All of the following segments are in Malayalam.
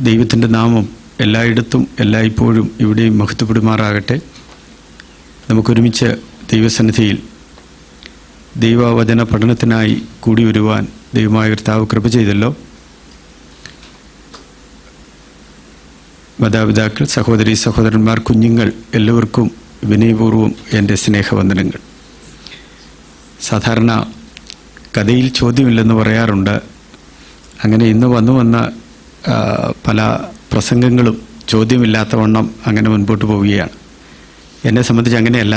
ദൈവത്തിൻ്റെ നാമം എല്ലായിടത്തും എല്ലായ്പ്പോഴും ഇവിടെയും മഹത്വപ്പെടുമാറാകട്ടെ. നമുക്കൊരുമിച്ച് ദൈവസന്നിധിയിൽ ദൈവവചന പഠനത്തിനായി കൂടി വരുവാൻ ദൈവമായ കർത്താവ് കൃപ ചെയ്തല്ലോ. മാതാപിതാക്കൾ, സഹോദരി സഹോദരന്മാർ, കുഞ്ഞുങ്ങൾ എല്ലാവർക്കും വിനയപൂർവ്വം എൻ്റെ സ്നേഹവന്ദനങ്ങൾ. സാധാരണ കഥയിൽ ചോദ്യമില്ലെന്ന് പറയാറുണ്ട്. അങ്ങനെ ഇന്ന് വന്ന പല പ്രസംഗങ്ങളും ചോദ്യമില്ലാത്തവണ്ണം അങ്ങനെ മുൻപോട്ട് പോവുകയാണ്. എന്നെ സംബന്ധിച്ച് അങ്ങനെയല്ല.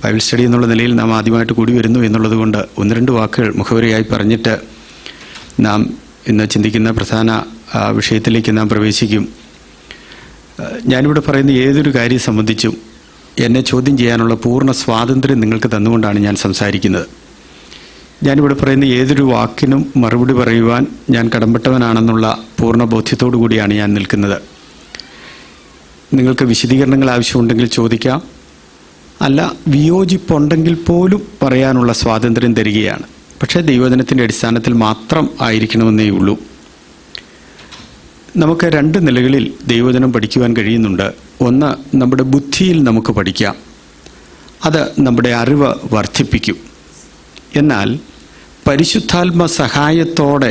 ബൈബിൾ സ്റ്റഡി എന്നുള്ള നിലയിൽ നാം ആദ്യമായിട്ട് കൂടി വരുന്നു എന്നുള്ളത് കൊണ്ട് ഒന്ന് രണ്ട് വാക്കുകൾ മുഖവരിയായി പറഞ്ഞിട്ട് നാം ഇന്ന് ചിന്തിക്കുന്ന പ്രധാന വിഷയത്തിലേക്ക് നാം പ്രവേശിക്കും. ഞാനിവിടെ പറയുന്ന ഏതൊരു കാര്യം സംബന്ധിച്ചും എന്നെ ചോദ്യം ചെയ്യാനുള്ള പൂർണ്ണ സ്വാതന്ത്ര്യം നിങ്ങൾക്ക് തന്നുകൊണ്ടാണ് ഞാൻ സംസാരിക്കുന്നത്. ഞാനിവിടെ പറയുന്ന ഏതൊരു വാക്കിനും മറുപടി പറയുവാൻ ഞാൻ കടമ്പെട്ടവനാണെന്നുള്ള പൂർണ്ണ ബോധ്യത്തോടു കൂടിയാണ് ഞാൻ നിൽക്കുന്നത്. നിങ്ങൾക്ക് വിശദീകരണങ്ങൾ ആവശ്യമുണ്ടെങ്കിൽ ചോദിക്കാം, അല്ല വിയോജിപ്പുണ്ടെങ്കിൽ പോലും പറയാനുള്ള സ്വാതന്ത്ര്യം തരികയാണ്. പക്ഷേ ദൈവവചനത്തിൻ്റെ അടിസ്ഥാനത്തിൽ മാത്രം ആയിരിക്കണമെന്നേ ഉള്ളൂ. നമുക്ക് രണ്ട് നിലകളിൽ ദൈവവചനം പഠിക്കുവാൻ കഴിയുന്നുണ്ട്. ഒന്ന്, നമ്മുടെ ബുദ്ധിയിൽ നമുക്ക് പഠിക്കാം, അത് നമ്മുടെ അറിവ് വർദ്ധിപ്പിക്കും. എന്നാൽ പരിശുദ്ധാത്മ സഹായത്തോടെ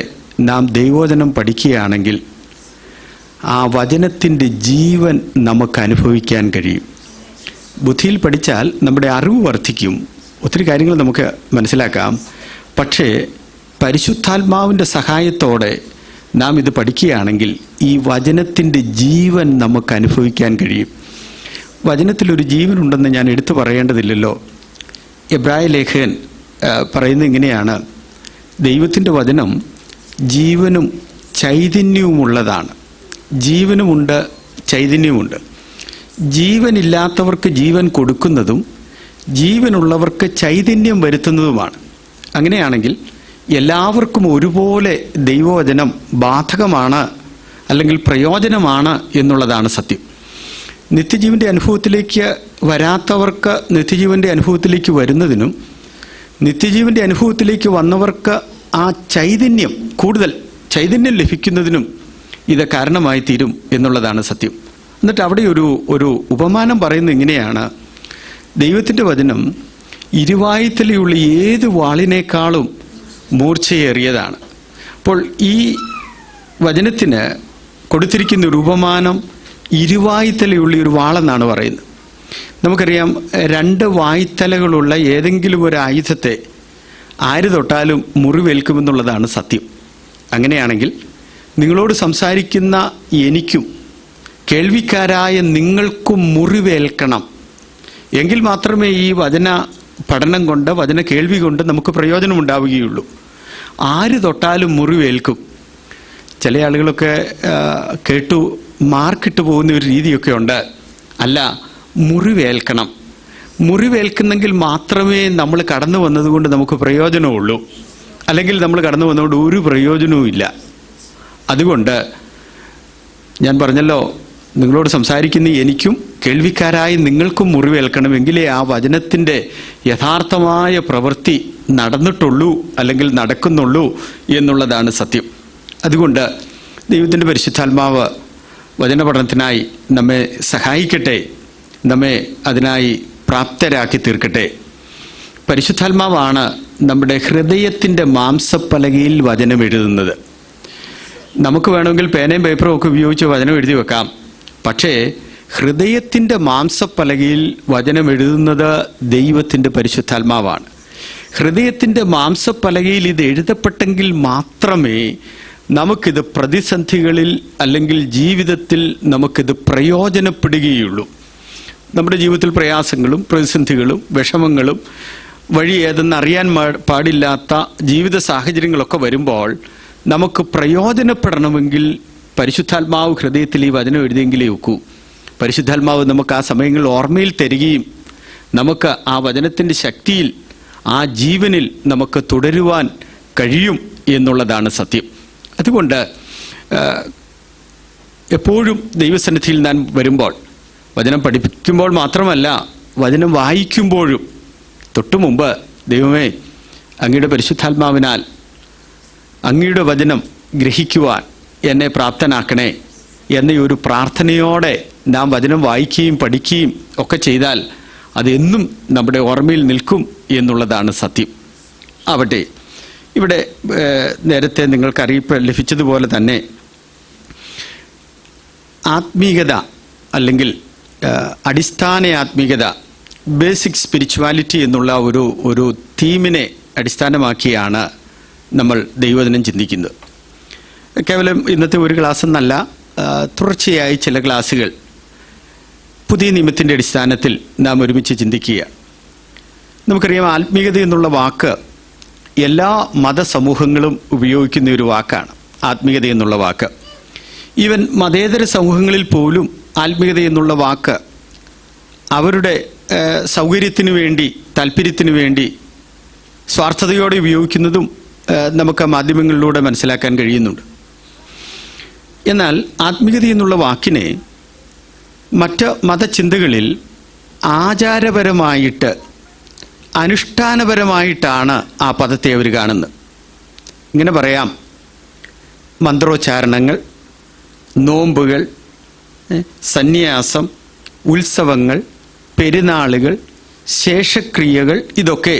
നാം ദൈവവചനം പഠിക്കുകയാണെങ്കിൽ ആ വചനത്തിൻ്റെ ജീവൻ നമുക്ക് അനുഭവിക്കാൻ കഴിയും. ബുദ്ധിയിൽ പഠിച്ചാൽ നമ്മുടെ അറിവ് വർദ്ധിക്കും, ഒത്തിരി കാര്യങ്ങൾ നമുക്ക് മനസ്സിലാക്കാം. പക്ഷേ പരിശുദ്ധാത്മാവിൻ്റെ സഹായത്തോടെ നാം ഇത് പഠിക്കുകയാണെങ്കിൽ ഈ വചനത്തിൻ്റെ ജീവൻ നമുക്ക് അനുഭവിക്കാൻ കഴിയും. വചനത്തിലൊരു ജീവനുണ്ടെന്ന് ഞാൻ എടുത്തു പറയേണ്ടതില്ലല്ലോ. എബ്രായ ലേഖകൻ പറയുന്നത് ഇങ്ങനെയാണ്: ദൈവത്തിൻ്റെ വചനം ജീവനും ചൈതന്യവുമുള്ളതാണ്. ജീവനുമുണ്ട്, ചൈതന്യവുമുണ്ട്. ജീവനില്ലാത്തവർക്ക് ജീവൻ കൊടുക്കുന്നതും ജീവനുള്ളവർക്ക് ചൈതന്യം വരുത്തുന്നതുമാണ്. അങ്ങനെയാണെങ്കിൽ എല്ലാവർക്കും ഒരുപോലെ ദൈവവചനം ബാധകമാണ്, അല്ലെങ്കിൽ പ്രയോജനമാണ് എന്നുള്ളതാണ് സത്യം. നിത്യജീവൻ്റെ അനുഭവത്തിലേക്ക് വരാത്തവർക്ക് നിത്യജീവൻ്റെ അനുഭവത്തിലേക്ക് വരുന്നതിനും നിത്യജീവൻ്റെ അനുഭവത്തിലേക്ക് വന്നവർക്ക് ആ ചൈതന്യം, കൂടുതൽ ചൈതന്യം ലഭിക്കുന്നതിനും ഇത് കാരണമായി തീരും എന്നുള്ളതാണ് സത്യം. എന്നിട്ട് അവിടെ ഒരു ഉപമാനം പറയുന്നത് ഇങ്ങനെയാണ്: ദൈവത്തിൻ്റെ വചനം ഇരുവായ്ത്തലയുള്ള ഏത് വാളിനേക്കാളും മൂർച്ചയേറിയതാണ്. അപ്പോൾ ഈ വചനത്തിന് കൊടുത്തിരിക്കുന്ന ഒരു ഉപമാനം ഇരുവായ്ത്തലയുള്ള ഒരു വാളെന്നാണ് പറയുന്നത്. നമുക്കറിയാം, രണ്ട് വായ്ത്തലകളുള്ള ഏതെങ്കിലും ഒരു ആയുധത്തെ ആര് തൊട്ടാലും മുറിവേൽക്കുമെന്നുള്ളതാണ് സത്യം. അങ്ങനെയാണെങ്കിൽ നിങ്ങളോട് സംസാരിക്കുന്ന എനിക്കും കേൾവിക്കാരായ നിങ്ങൾക്കും മുറിവേൽക്കണം. എങ്കിൽ മാത്രമേ ഈ വചന പഠനം കൊണ്ട്, വചന കേൾവി കൊണ്ട് നമുക്ക് പ്രയോജനമുണ്ടാവുകയുള്ളൂ. ആര് തൊട്ടാലും മുറിവേൽക്കും. ചില ആളുകളൊക്കെ കേട്ടു മാർക്കിട്ട് പോകുന്ന ഒരു രീതിയൊക്കെ ഉണ്ട്. അല്ല, മുറിവേൽക്കണം. മുറിവേൽക്കുന്നെങ്കിൽ മാത്രമേ നമ്മൾ കടന്നു വന്നതുകൊണ്ട് നമുക്ക് പ്രയോജനമുള്ളൂ. അല്ലെങ്കിൽ നമ്മൾ കടന്നു വന്നതുകൊണ്ട് ഒരു പ്രയോജനവും ഇല്ല. അതുകൊണ്ട് ഞാൻ പറഞ്ഞല്ലോ, നിങ്ങളോട് സംസാരിക്കുന്ന എനിക്കും കേൾവിക്കാരായി നിങ്ങൾക്കും മുറിവേൽക്കണമെങ്കിലേ ആ വചനത്തിൻ്റെ യഥാർത്ഥമായ പ്രവൃത്തി നടന്നിട്ടുള്ളൂ, അല്ലെങ്കിൽ നടക്കുന്നുള്ളൂ എന്നുള്ളതാണ് സത്യം. അതുകൊണ്ട് ദൈവത്തിൻ്റെ പരിശുദ്ധാത്മാവ് വചന പഠനത്തിനായി നമ്മെ സഹായിക്കട്ടെ, നമ്മെ അതിനായി പ്രാപ്തരാക്കി തീർക്കട്ടെ. പരിശുദ്ധാത്മാവാണ് നമ്മുടെ ഹൃദയത്തിൻ്റെ മാംസപ്പലകയിൽ വചനം എഴുതുന്നത്. നമുക്ക് വേണമെങ്കിൽ പേനയും പേപ്പറും ഒക്കെ ഉപയോഗിച്ച് വചനം എഴുതി വെക്കാം. പക്ഷേ ഹൃദയത്തിൻ്റെ മാംസപ്പലകയിൽ വചനം എഴുതുന്നത് ദൈവത്തിൻ്റെ പരിശുദ്ധാത്മാവാണ്. ഹൃദയത്തിൻ്റെ മാംസപ്പലകയിൽ ഇത് എഴുതപ്പെട്ടെങ്കിൽ മാത്രമേ നമുക്കിത് പ്രതിസന്ധികളിൽ, അല്ലെങ്കിൽ ജീവിതത്തിൽ നമുക്കിത് പ്രയോജനപ്പെടുകയുള്ളൂ. നമ്മുടെ ജീവിതത്തിൽ പ്രയാസങ്ങളും പ്രതിസന്ധികളും വിഷമങ്ങളും വഴി ഏതെന്ന് അറിയാൻ പാടില്ലാത്ത ജീവിത സാഹചര്യങ്ങളൊക്കെ വരുമ്പോൾ നമുക്ക് പ്രയോജനപ്പെടണമെങ്കിൽ പരിശുദ്ധാത്മാവ് ഹൃദയത്തിൽ ഈ വചനം എഴുതിയെങ്കിലേ ഒക്കൂ. പരിശുദ്ധാത്മാവ് നമുക്ക് ആ സമയങ്ങളിൽ ഓർമ്മയിൽ തരികയും നമുക്ക് ആ വചനത്തിൻ്റെ ശക്തിയിൽ, ആ ജീവനിൽ നമുക്ക് തുടരുവാൻ കഴിയും എന്നുള്ളതാണ് സത്യം. അതുകൊണ്ട് എപ്പോഴും ദൈവസന്നിധിയിൽ ഞാൻ വരുമ്പോൾ, വചനം പഠിപ്പിക്കുമ്പോൾ മാത്രമല്ല, വചനം വായിക്കുമ്പോഴും തൊട്ടു മുമ്പ് ദൈവമേ, അങ്ങയുടെ പരിശുദ്ധാത്മാവിനാൽ അങ്ങയുടെ വചനം ഗ്രഹിക്കുവാൻ, എന്നെ പ്രാപ്തനാക്കണേ എന്ന ഒരു പ്രാർത്ഥനയോടെ നാം വചനം വായിക്കുകയും പഠിക്കുകയും ഒക്കെ ചെയ്താൽ അതെന്നും നമ്മുടെ ഓർമ്മയിൽ നിൽക്കും എന്നുള്ളതാണ് സത്യം. ആവട്ടെ, ഇവിടെ നേരത്തെ നിങ്ങൾക്ക് അറിയിപ്പ് ലഭിച്ചതുപോലെ തന്നെ ആത്മീയത അല്ലെങ്കിൽ അടിസ്ഥാന ആത്മീയത, ബേസിക് സ്പിരിച്വാലിറ്റി എന്നുള്ള ഒരു തീമിനെ അടിസ്ഥാനമാക്കിയാണ് നമ്മൾ ദൈവവചനം ചിന്തിക്കുന്നത്. കേവലം ഇന്നത്തെ ഒരു ക്ലാസ് എന്നല്ല, തുടർച്ചയായി ചില ക്ലാസ്സുകൾ പുതിയ നിയമത്തിൻ്റെ അടിസ്ഥാനത്തിൽ നാം ഒരുമിച്ച് ചിന്തിക്കുകയാണ്. നമുക്കറിയാം, ആത്മീയത എന്നുള്ള വാക്ക് എല്ലാ മതസമൂഹങ്ങളും ഉപയോഗിക്കുന്ന ഒരു വാക്കാണ്. ആത്മീയത എന്നുള്ള വാക്ക് ഈവൻ മതേതര സമൂഹങ്ങളിൽ പോലും ആത്മീയത എന്നുള്ള വാക്ക് അവരുടെ സൗകര്യത്തിനു വേണ്ടി, താല്പര്യത്തിനു വേണ്ടി സ്വാർത്ഥതയോടെ ഉപയോഗിക്കുന്നതും നമുക്ക് മാധ്യമങ്ങളിലൂടെ മനസ്സിലാക്കാൻ കഴിയുന്നുണ്ട്. എന്നാൽ ആത്മീയത എന്നുള്ള വാക്കിനെ മറ്റ് മതചിന്തകളിൽ ആചാരപരമായിട്ട്, അനുഷ്ഠാനപരമായിട്ടാണ് ആ പദത്തെ അവർ കാണുന്നത്. ഇങ്ങനെ പറയാം, മന്ത്രോച്ചാരണങ്ങൾ, നോമ്പുകൾ, സന്യാസം, ഉത്സവങ്ങൾ, പെരുന്നാളുകൾ, ശേഷക്രിയകൾ, ഇതൊക്കെ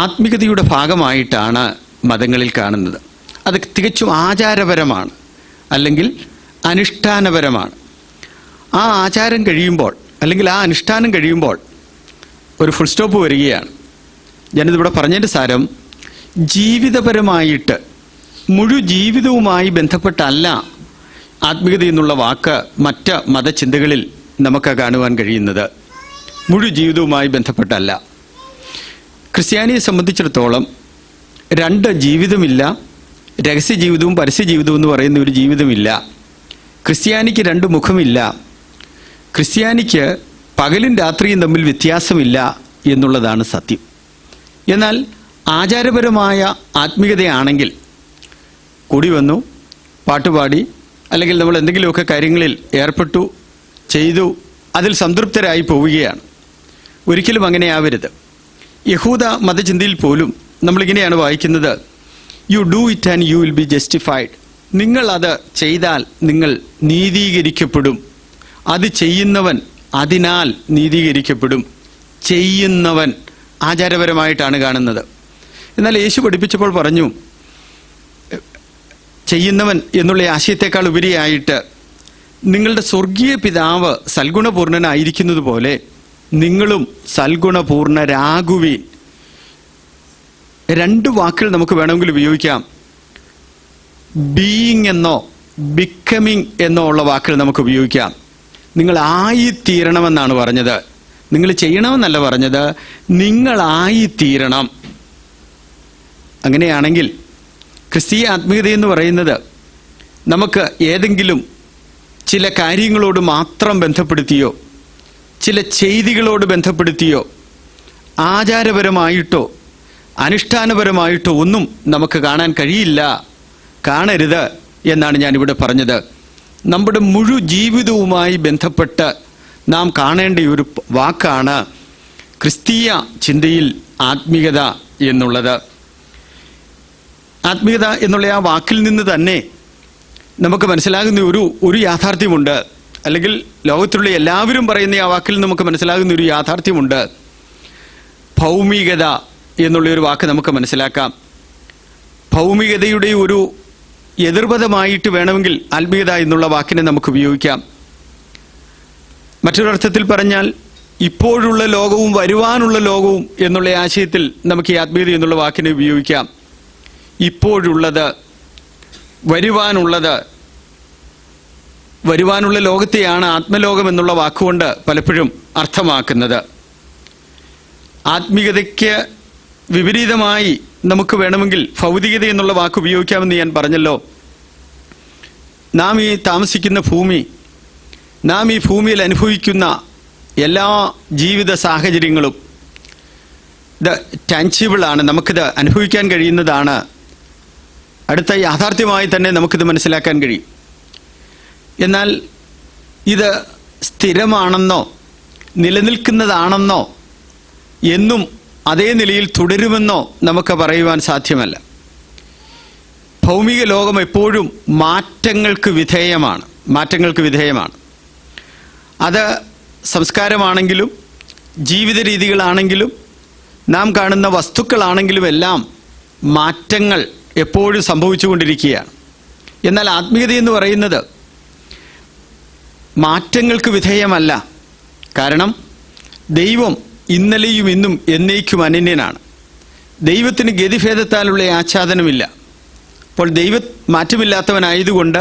ആത്മീയതയുടെ ഭാഗമായിട്ടാണ് മതങ്ങളിൽ കാണുന്നത്. അത് തികച്ചും ആചാരപരമാണ്, അല്ലെങ്കിൽ അനുഷ്ഠാനപരമാണ്. ആ ആചാരം കഴിയുമ്പോൾ, അല്ലെങ്കിൽ ആ അനുഷ്ഠാനം കഴിയുമ്പോൾ ഒരു ഫുൾ സ്റ്റോപ്പ് വരികയാണ്. ഞാനിതിവിടെ പറഞ്ഞതിൻ്റെ സാരം, ജീവിതപരമായിട്ട് മുഴു ജീവിതവുമായി ബന്ധപ്പെട്ടല്ല ആത്മീയത എന്നുള്ള വാക്ക് മറ്റ് മതചിന്തകളിൽ നമുക്ക് കാണുവാൻ കഴിയുന്നത്. മുഴു ജീവിതവുമായി ബന്ധപ്പെട്ടല്ല. ക്രിസ്ത്യാനിയെ സംബന്ധിച്ചിടത്തോളം രണ്ട് ജീവിതമില്ല. രഹസ്യ ജീവിതവും പരസ്യ ജീവിതവും എന്ന് പറയുന്ന ഒരു ജീവിതമില്ല. ക്രിസ്ത്യാനിക്ക് രണ്ട് മുഖമില്ല. ക്രിസ്ത്യാനിക്ക് പകലും രാത്രിയും തമ്മിൽ വ്യത്യാസമില്ല എന്നുള്ളതാണ് സത്യം. എന്നാൽ ആചാരപരമായ ആത്മീയതയാണെങ്കിൽ കൂടി വന്നു, പാട്ടുപാടി, അല്ലെങ്കിൽ നമ്മൾ എന്തെങ്കിലുമൊക്കെ കാര്യങ്ങളിൽ ഏർപ്പെട്ടു, ചെയ്തു, അതിൽ സംതൃപ്തരായി പോവുകയാണ്. ഒരിക്കലും അങ്ങനെ ആവരുത്. യഹൂദ മതചിന്തയിൽ പോലും നമ്മളിങ്ങനെയാണ് വായിക്കുന്നത്, you do it and you will be justified. നിങ്ങൾ അത് ചെയ്താൽ നിങ്ങൾ നീതീകരിക്കപ്പെടും. അത് ചെയ്യുന്നവൻ അതിനാൽ നീതീകരിക്കപ്പെടും. ചെയ്യുന്നവൻ ആചാരപരമായിട്ടാണ് കാണുന്നത്. എന്നാൽ യേശു പഠിപ്പിച്ചപ്പോൾ പറഞ്ഞു, ചെയ്യുന്നവൻ എന്നുള്ള ആശയത്തെക്കാൾ ഉപരിയായിട്ട് നിങ്ങളുടെ സ്വർഗീയ പിതാവ് സൽഗുണപൂർണനായിരിക്കുന്നത് പോലെ നിങ്ങളും സൽഗുണപൂർണരാകുവീൻ. രണ്ട് വാക്കുകൾ നമുക്ക് വേണമെങ്കിൽ ഉപയോഗിക്കാം. ബീയിങ് എന്നോ ബിക്കമിങ് എന്നോ ഉള്ള വാക്കുകൾ നമുക്ക് ഉപയോഗിക്കാം. നിങ്ങൾ ആയിത്തീരണമെന്നാണ് പറഞ്ഞത്, നിങ്ങൾ ചെയ്യണമെന്നല്ല പറഞ്ഞത്, നിങ്ങളായിത്തീരണം. അങ്ങനെയാണെങ്കിൽ ക്രിസ്തീയ ആത്മീയത എന്ന് പറയുന്നത് നമുക്ക് ഏതെങ്കിലും ചില കാര്യങ്ങളോട് മാത്രം ബന്ധപ്പെടുത്തിയോ, ചില ചെയ്തികളോട് ബന്ധപ്പെടുത്തിയോ, ആചാരപരമായിട്ടോ അനുഷ്ഠാനപരമായിട്ടോ ഒന്നും നമുക്ക് കാണാൻ കഴിയില്ല, കാണരുത് എന്നാണ് ഞാനിവിടെ പറഞ്ഞത്. നമ്മുടെ മുഴു ജീവിതവുമായി ബന്ധപ്പെട്ട് നാം കാണേണ്ട ഒരു വാക്കാണ് ക്രിസ്തീയ ചിന്തയിൽ ആത്മീയത എന്നുള്ളത്. ആത്മീയത എന്നുള്ള ആ വാക്കിൽ നിന്ന് തന്നെ നമുക്ക് മനസ്സിലാകുന്ന ഒരു യാഥാർത്ഥ്യമുണ്ട്, അല്ലെങ്കിൽ ലോകത്തിലുള്ള എല്ലാവരും പറയുന്ന ആ വാക്കിൽ നമുക്ക് മനസ്സിലാകുന്ന ഒരു യാഥാർത്ഥ്യമുണ്ട്. ഭൗമികത എന്നുള്ളൊരു വാക്ക് നമുക്ക് മനസ്സിലാക്കാം. ഭൗമികതയുടെ ഒരു എതിർപദമായിട്ട് വേണമെങ്കിൽ ആത്മീയത എന്നുള്ള വാക്കിനെ നമുക്ക് ഉപയോഗിക്കാം. മറ്റൊരർത്ഥത്തിൽ പറഞ്ഞാൽ ഇപ്പോഴുള്ള ലോകവും വരുവാനുള്ള ലോകവും എന്നുള്ള ആശയത്തിൽ നമുക്ക് ഈ ആത്മീയത എന്നുള്ള വാക്കിനെ ഉപയോഗിക്കാം. ഇപ്പോഴുള്ളത്, വരുവാനുള്ള ലോകത്തെയാണ് ആത്മലോകം എന്നുള്ള വാക്കുകൊണ്ട് പലപ്പോഴും അർത്ഥമാക്കുന്നത്. ആത്മീയതയ്ക്ക് വിപരീതമായി നമുക്ക് വേണമെങ്കിൽ ഭൗതികത എന്നുള്ള വാക്ക് ഉപയോഗിക്കാമെന്ന് ഞാൻ പറഞ്ഞല്ലോ. നാം ഈ താമസിക്കുന്ന ഭൂമി, നാം ഈ ഭൂമിയിൽ അനുഭവിക്കുന്ന എല്ലാ ജീവിത സാഹചര്യങ്ങളും ഇത് ടാൻജിബിളാണ്, നമുക്കിത് അനുഭവിക്കാൻ കഴിയുന്നതാണ്. അടുത്ത യാഥാർത്ഥ്യമായി തന്നെ നമുക്കിത് മനസ്സിലാക്കാൻ കഴിയും. എന്നാൽ ഇത് സ്ഥിരമാണെന്നോ നിലനിൽക്കുന്നതാണെന്നോ എന്നും അതേ നിലയിൽ തുടരുമെന്നോ നമുക്ക് പറയുവാൻ സാധ്യമല്ല. ഭൗമിക ലോകം എപ്പോഴും മാറ്റങ്ങൾക്ക് വിധേയമാണ്. അത് സംസ്കാരമാണെങ്കിലും ജീവിത രീതികളാണെങ്കിലും നാം കാണുന്ന വസ്തുക്കളാണെങ്കിലും എല്ലാം മാറ്റങ്ങൾ എപ്പോഴും സംഭവിച്ചുകൊണ്ടിരിക്കുകയാണ്. എന്നാൽ ആത്മീയത എന്ന് പറയുന്നത് മാറ്റങ്ങൾക്ക് വിധേയമല്ല. കാരണം ദൈവം ഇന്നലെയും ഇന്നും എന്നേക്കും അനന്യനാണ്. ദൈവത്തിന് ഗതിഭേദത്താലുള്ള ആച്ഛാദനമില്ല. അപ്പോൾ മാറ്റമില്ലാത്തവനായതുകൊണ്ട്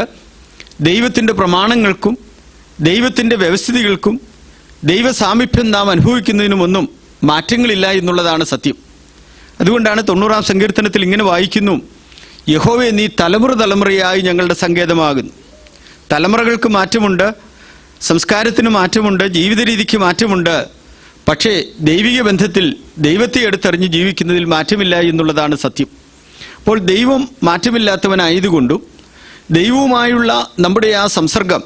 ദൈവത്തിൻ്റെ പ്രമാണങ്ങൾക്കും ദൈവത്തിൻ്റെ വ്യവസ്ഥിതികൾക്കും ദൈവസാമീപ്യം നാം അനുഭവിക്കുന്നതിനുമൊന്നും മാറ്റങ്ങളില്ല എന്നുള്ളതാണ് സത്യം. അതുകൊണ്ടാണ് 90-ാം സങ്കീർത്തനത്തിൽ ഇങ്ങനെ വായിക്കുന്നു: യഹോവേ, നീ തലമുറ തലമുറയായി ഞങ്ങളുടെ സങ്കേതമാകുന്നു. തലമുറകൾക്ക് മാറ്റമുണ്ട്, സംസ്കാരത്തിന് മാറ്റമുണ്ട്, ജീവിത രീതിക്ക് മാറ്റമുണ്ട്. പക്ഷേ ദൈവിക ബന്ധത്തിൽ ദൈവത്തെ എടുത്തറിഞ്ഞ് ജീവിക്കുന്നതിൽ മാറ്റമില്ല എന്നുള്ളതാണ് സത്യം. അപ്പോൾ ദൈവം മാറ്റമില്ലാത്തവനായതുകൊണ്ടും ദൈവവുമായുള്ള നമ്മുടെ ആ സംസർഗം,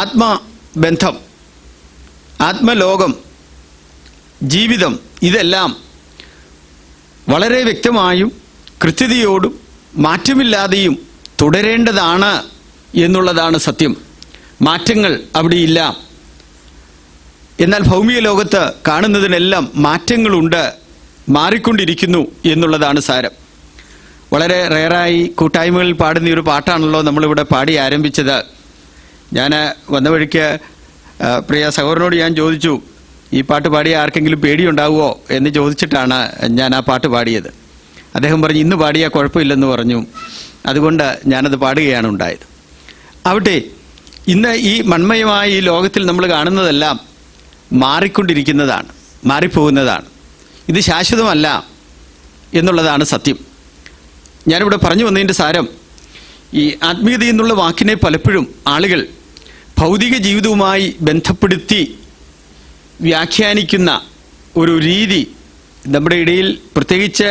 ആത്മബന്ധം, ആത്മലോകം, ജീവിതം, ഇതെല്ലാം വളരെ വ്യക്തമായും കൃത്യതയോടും മാറ്റമില്ലാതെയും തുടരേണ്ടതാണ് എന്നുള്ളതാണ് സത്യം. മാറ്റങ്ങൾ അവിടെയില്ല. എന്നാൽ ഭൗമിക ലോകത്ത് കാണുന്നതിനെല്ലാം മാറ്റങ്ങളുണ്ട്, മാറിക്കൊണ്ടിരിക്കുന്നു എന്നുള്ളതാണ് സാരം. വളരെ റെയറായി കൂട്ടായ്മകളിൽ പാടുന്ന ഒരു പാട്ടാണല്ലോ നമ്മളിവിടെ പാടി ആരംഭിച്ചത്. ഞാൻ വന്ന വഴിക്ക് പ്രിയ സഹോദരനോട് ഞാൻ ചോദിച്ചു, ഈ പാട്ട് പാടിയ ആർക്കെങ്കിലും പേടിയുണ്ടാവുമോ എന്ന് ചോദിച്ചിട്ടാണ് ഞാൻ ആ പാട്ട് പാടിയത്. അദ്ദേഹം പറഞ്ഞു, ഇന്ന് പാടിയാൽ കുഴപ്പമില്ലെന്ന് പറഞ്ഞു. അതുകൊണ്ട് ഞാനത് പാടുകയാണ് ഉണ്ടായത്. അവിടെ ഇന്ന് ഈ മൺമയമായ ഈ ലോകത്തിൽ നമ്മൾ കാണുന്നതെല്ലാം മാറിക്കൊണ്ടിരിക്കുന്നതാണ്, മാറിപ്പോകുന്നതാണ്. ഇത് ശാശ്വതമല്ല എന്നുള്ളതാണ് സത്യം. ഞാനിവിടെ പറഞ്ഞു വന്നതിൻ്റെ സാരം, ഈ ആത്മീയത എന്നുള്ള വാക്കിനെ പലപ്പോഴും ആളുകൾ ഭൗതിക ജീവിതവുമായി ബന്ധപ്പെടുത്തി വ്യാഖ്യാനിക്കുന്ന ഒരു രീതി നമ്മുടെ ഇടയിൽ, പ്രത്യേകിച്ച്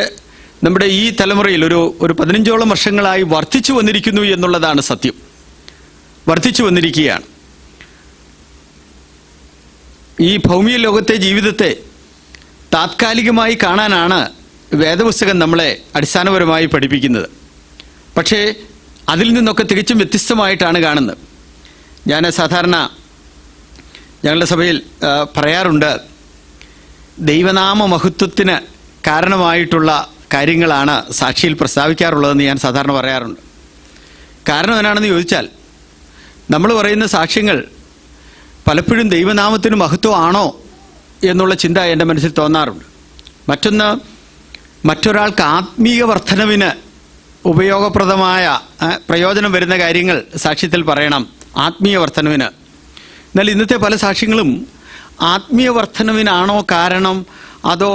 നമ്മുടെ ഈ തലമുറയിൽ ഒരു 15ഓളം വർഷങ്ങളായി വർദ്ധിച്ചു വന്നിരിക്കുന്നു എന്നുള്ളതാണ് സത്യം. വർദ്ധിച്ചു വന്നിരിക്കുകയാണ്. ഈ ഭൗമിക ലോകത്തെ ജീവിതത്തെ താത്കാലികമായി കാണാനാണ് വേദപുസ്തകം നമ്മളെ അടിസ്ഥാനപരമായി പഠിപ്പിക്കുന്നത്. പക്ഷേ അതിൽ നിന്നൊക്കെ തികച്ചും വ്യത്യസ്തമായിട്ടാണ് കാണുന്നത്. ഞാൻ സാധാരണ ഞങ്ങളുടെ സഭയിൽ പറയാറുണ്ട്, ദൈവനാമ മഹത്വത്തിന് കാരണമായിട്ടുള്ള കാര്യങ്ങളാണ് സാക്ഷിയിൽ പ്രസ്താവിക്കാറുള്ളതെന്ന് ഞാൻ സാധാരണ പറയാറുണ്ട്. കാരണം എന്നാണെന്ന് ചോദിച്ചാൽ, നമ്മൾ പറയുന്ന സാക്ഷ്യങ്ങൾ പലപ്പോഴും ദൈവനാമത്തിന് മഹത്വമാണോ എന്നുള്ള ചിന്ത എൻ്റെ മനസ്സിൽ തോന്നാറുണ്ട്. മറ്റൊന്ന്, മറ്റൊരാൾക്ക് ആത്മീയ വർധനവിന് ഉപയോഗപ്രദമായ പ്രയോജനം വരുന്ന കാര്യങ്ങൾ സാക്ഷ്യത്തിൽ പറയണം, ആത്മീയ വർധനവിന്. എന്നാൽ ഇന്നത്തെ പല സാക്ഷ്യങ്ങളും ആത്മീയ വർധനവിനാണോ കാരണം, അതോ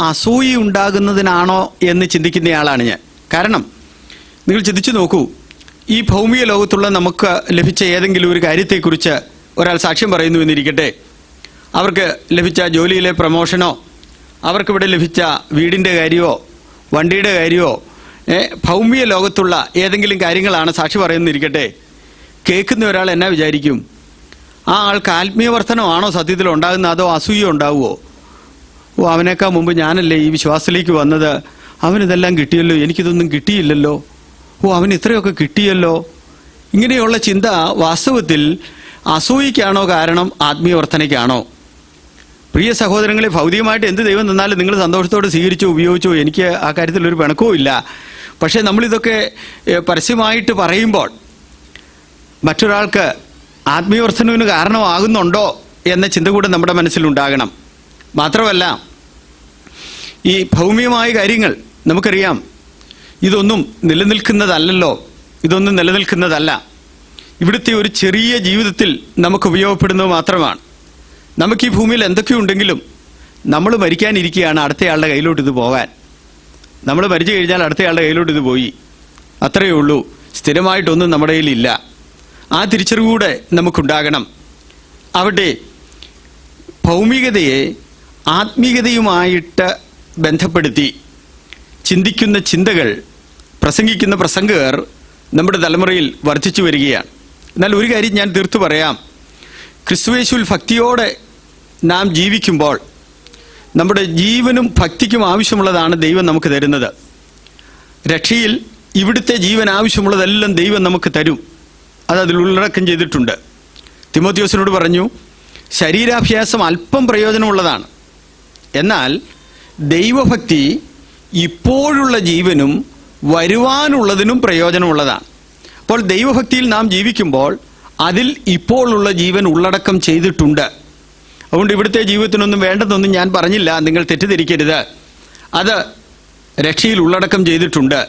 അസൂയ ഉണ്ടാകുന്നതിനാണോ എന്ന് ചിന്തിക്കുന്നയാളാണ് ഞാൻ. കാരണം നിങ്ങൾ ചിന്തിച്ചു നോക്കൂ, ഈ ഭൗമിക ലോകത്തുള്ള നമുക്ക് ലഭിച്ച ഏതെങ്കിലും ഒരു കാര്യത്തെക്കുറിച്ച് ഒരാൾ സാക്ഷ്യം പറയുന്നു എന്നിരിക്കട്ടെ. അവർക്ക് ലഭിച്ച ജോലിയിലെ പ്രമോഷനോ, അവർക്കിവിടെ ലഭിച്ച വീടിൻ്റെ കാര്യമോ വണ്ടിയുടെ കാര്യമോ ഭൗമിക ലോകത്തുള്ള ഏതെങ്കിലും കാര്യങ്ങളാണ് സാക്ഷി പറയുന്നിരിക്കട്ടെ. കേൾക്കുന്ന ഒരാൾ എന്നാ വിചാരിക്കും? ആ ആൾക്ക് ആത്മീയ വർധനമാണോ സത്യത്തിൽ ഉണ്ടാകുന്നത്, അതോ അസൂയ ഉണ്ടാവുമോ? അവനേക്കാൾ മുമ്പ് ഞാനല്ലേ ഈ വിശ്വാസത്തിലേക്ക് വന്നത്, അവനിതെല്ലാം കിട്ടിയല്ലോ, എനിക്കിതൊന്നും കിട്ടിയില്ലല്ലോ, അവന് ഇത്രയൊക്കെ കിട്ടിയല്ലോ. ഇങ്ങനെയുള്ള ചിന്ത വാസ്തവത്തിൽ അസൂയയ്ക്കാണോ കാരണം, ആത്മീയ വർധനയ്ക്കാണോ? പ്രിയ സഹോദരങ്ങളെ, ഭൗതികമായിട്ട് എന്ത് ദൈവം തന്നാലും നിങ്ങൾ സന്തോഷത്തോടെ സ്വീകരിച്ചോ ഉപയോഗിച്ചോ, എനിക്ക് ആ കാര്യത്തിലൊരു പിണക്കവും ഇല്ല. പക്ഷേ നമ്മളിതൊക്കെ പരസ്യമായിട്ട് പറയുമ്പോൾ മറ്റൊരാൾക്ക് ആത്മീയവർദ്ധനവിന് കാരണമാകുന്നുണ്ടോ എന്ന ചിന്ത കൂടെ നമ്മുടെ മനസ്സിലുണ്ടാകണം. മാത്രമല്ല, ഈ ഭൗമികമായ കാര്യങ്ങൾ നമുക്കറിയാം, ഇതൊന്നും നിലനിൽക്കുന്നതല്ല. ഇവിടുത്തെ ഒരു ചെറിയ ജീവിതത്തിൽ നമുക്ക് ഉപയോഗപ്പെടുന്നത് മാത്രമാണ്. നമുക്ക് ഈ ഭൂമിയിൽ എന്തൊക്കെയുണ്ടെങ്കിലും നമ്മൾ മരിക്കാനിരിക്കുകയാണ് അടുത്തയാളുടെ കയ്യിലോട്ട് ഇത് പോകാൻ. നമ്മൾ മരിച്ചു കഴിഞ്ഞാൽ അടുത്തയാളുടെ കയ്യിലോട്ട് ഇത് പോയി, അത്രയേ ഉള്ളൂ. സ്ഥിരമായിട്ടൊന്നും നമ്മുടെ കയ്യിലില്ല. ആ തിരിച്ചറിവൂടെ നമുക്കുണ്ടാകണം. അവിടെ ഭൗമികതയെ ആത്മീയതയുമായിട്ട് ബന്ധപ്പെടുത്തി ചിന്തിക്കുന്ന ചിന്തകൾ പ്രസംഗിക്കുന്ന പ്രസംഗകർ നമ്മുടെ തലമുറയിൽ വർദ്ധിച്ചു വരികയാണ്. എന്നാൽ ഒരു കാര്യം ഞാൻ തീർത്തു പറയാം, ക്രിസ്തുയേശുവിൽ ഭക്തിയോടെ നാം ജീവിക്കുമ്പോൾ നമ്മുടെ ജീവനും ഭക്തിക്കും ആവശ്യമുള്ളതാണ് ദൈവം നമുക്ക് തരുന്നത്. രക്ഷയിൽ ഇവിടുത്തെ ജീവൻ ആവശ്യമുള്ളതെല്ലാം ദൈവം നമുക്ക് തരും. അതിൽ ഉള്ളടക്കം ചെയ്തിട്ടുണ്ട്. തിമോത്തിയോസിനോട് പറഞ്ഞു, ശരീരാഭ്യാസം അല്പം പ്രയോജനമുള്ളതാണ്, എന്നാൽ ദൈവഭക്തി ഇപ്പോഴുള്ള ജീവനും വരുവാനുള്ളതിനും പ്രയോജനമുള്ളതാണ്. അപ്പോൾ ദൈവഭക്തിയിൽ നാം ജീവിക്കുമ്പോൾ അതിൽ ഇപ്പോഴുള്ള ജീവൻ ഉള്ളടക്കം ചെയ്തിട്ടുണ്ട്. അതുകൊണ്ട് ഇവിടുത്തെ ജീവിതത്തിനൊന്നും വേണ്ടതൊന്നും ഞാൻ പറഞ്ഞില്ല, നിങ്ങൾ തെറ്റിദ്ധരിക്കരുത്. അത് രക്ഷയിൽ ഉള്ളടക്കം ചെയ്തിട്ടുണ്ട്.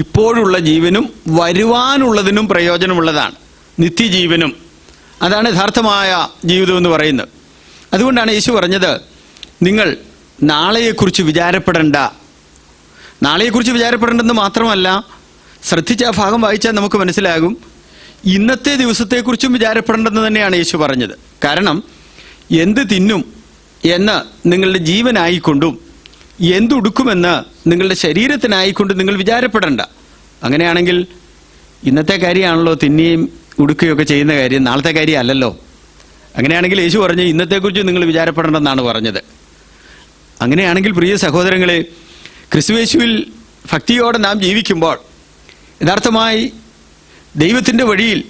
ഇപ്പോഴുള്ള ജീവനും വരുവാനുള്ളതിനും പ്രയോജനമുള്ളതാണ്, നിത്യജീവനും. അതാണ് യഥാർത്ഥമായ ജീവിതം എന്ന് പറയുന്നത്. അതുകൊണ്ടാണ് യേശു പറഞ്ഞത്, നിങ്ങൾ നാളെയെക്കുറിച്ച് വിചാരപ്പെടേണ്ട. നാളെയെക്കുറിച്ച് വിചാരപ്പെടേണ്ടെന്ന് മാത്രമല്ല, ശ്രദ്ധിച്ച ആ ഭാഗം വായിച്ചാൽ നമുക്ക് മനസ്സിലാകും, ഇന്നത്തെ ദിവസത്തെക്കുറിച്ചും വിചാരപ്പെടേണ്ടെന്ന് തന്നെയാണ് യേശു പറഞ്ഞത്. കാരണം എന്ത് തിന്നും എന്ന് നിങ്ങളുടെ ജീവനായിക്കൊണ്ടും എന്തുടുക്കുമെന്ന് നിങ്ങളുടെ ശരീരത്തിനായിക്കൊണ്ടും നിങ്ങൾ വിചാരപ്പെടേണ്ട. അങ്ങനെയാണെങ്കിൽ ഇന്നത്തെ കാര്യമാണല്ലോ തിന്നുകയും ഉടുക്കുകയൊക്കെ ചെയ്യുന്ന കാര്യം, നാളത്തെ കാര്യം അല്ലല്ലോ. അങ്ങനെയാണെങ്കിൽ യേശു പറഞ്ഞ് ഇന്നത്തെക്കുറിച്ച് നിങ്ങൾ വിചാരപ്പെടേണ്ടെന്നാണ് പറഞ്ഞത്. അങ്ങനെയാണെങ്കിൽ പ്രിയ സഹോദരങ്ങളെ, ക്രിസ്തുയേശുവിൽ ഭക്തിയോടെ നാം ജീവിക്കുമ്പോൾ, യഥാർത്ഥമായി ദൈവത്തിൻ്റെ വഴിയിൽ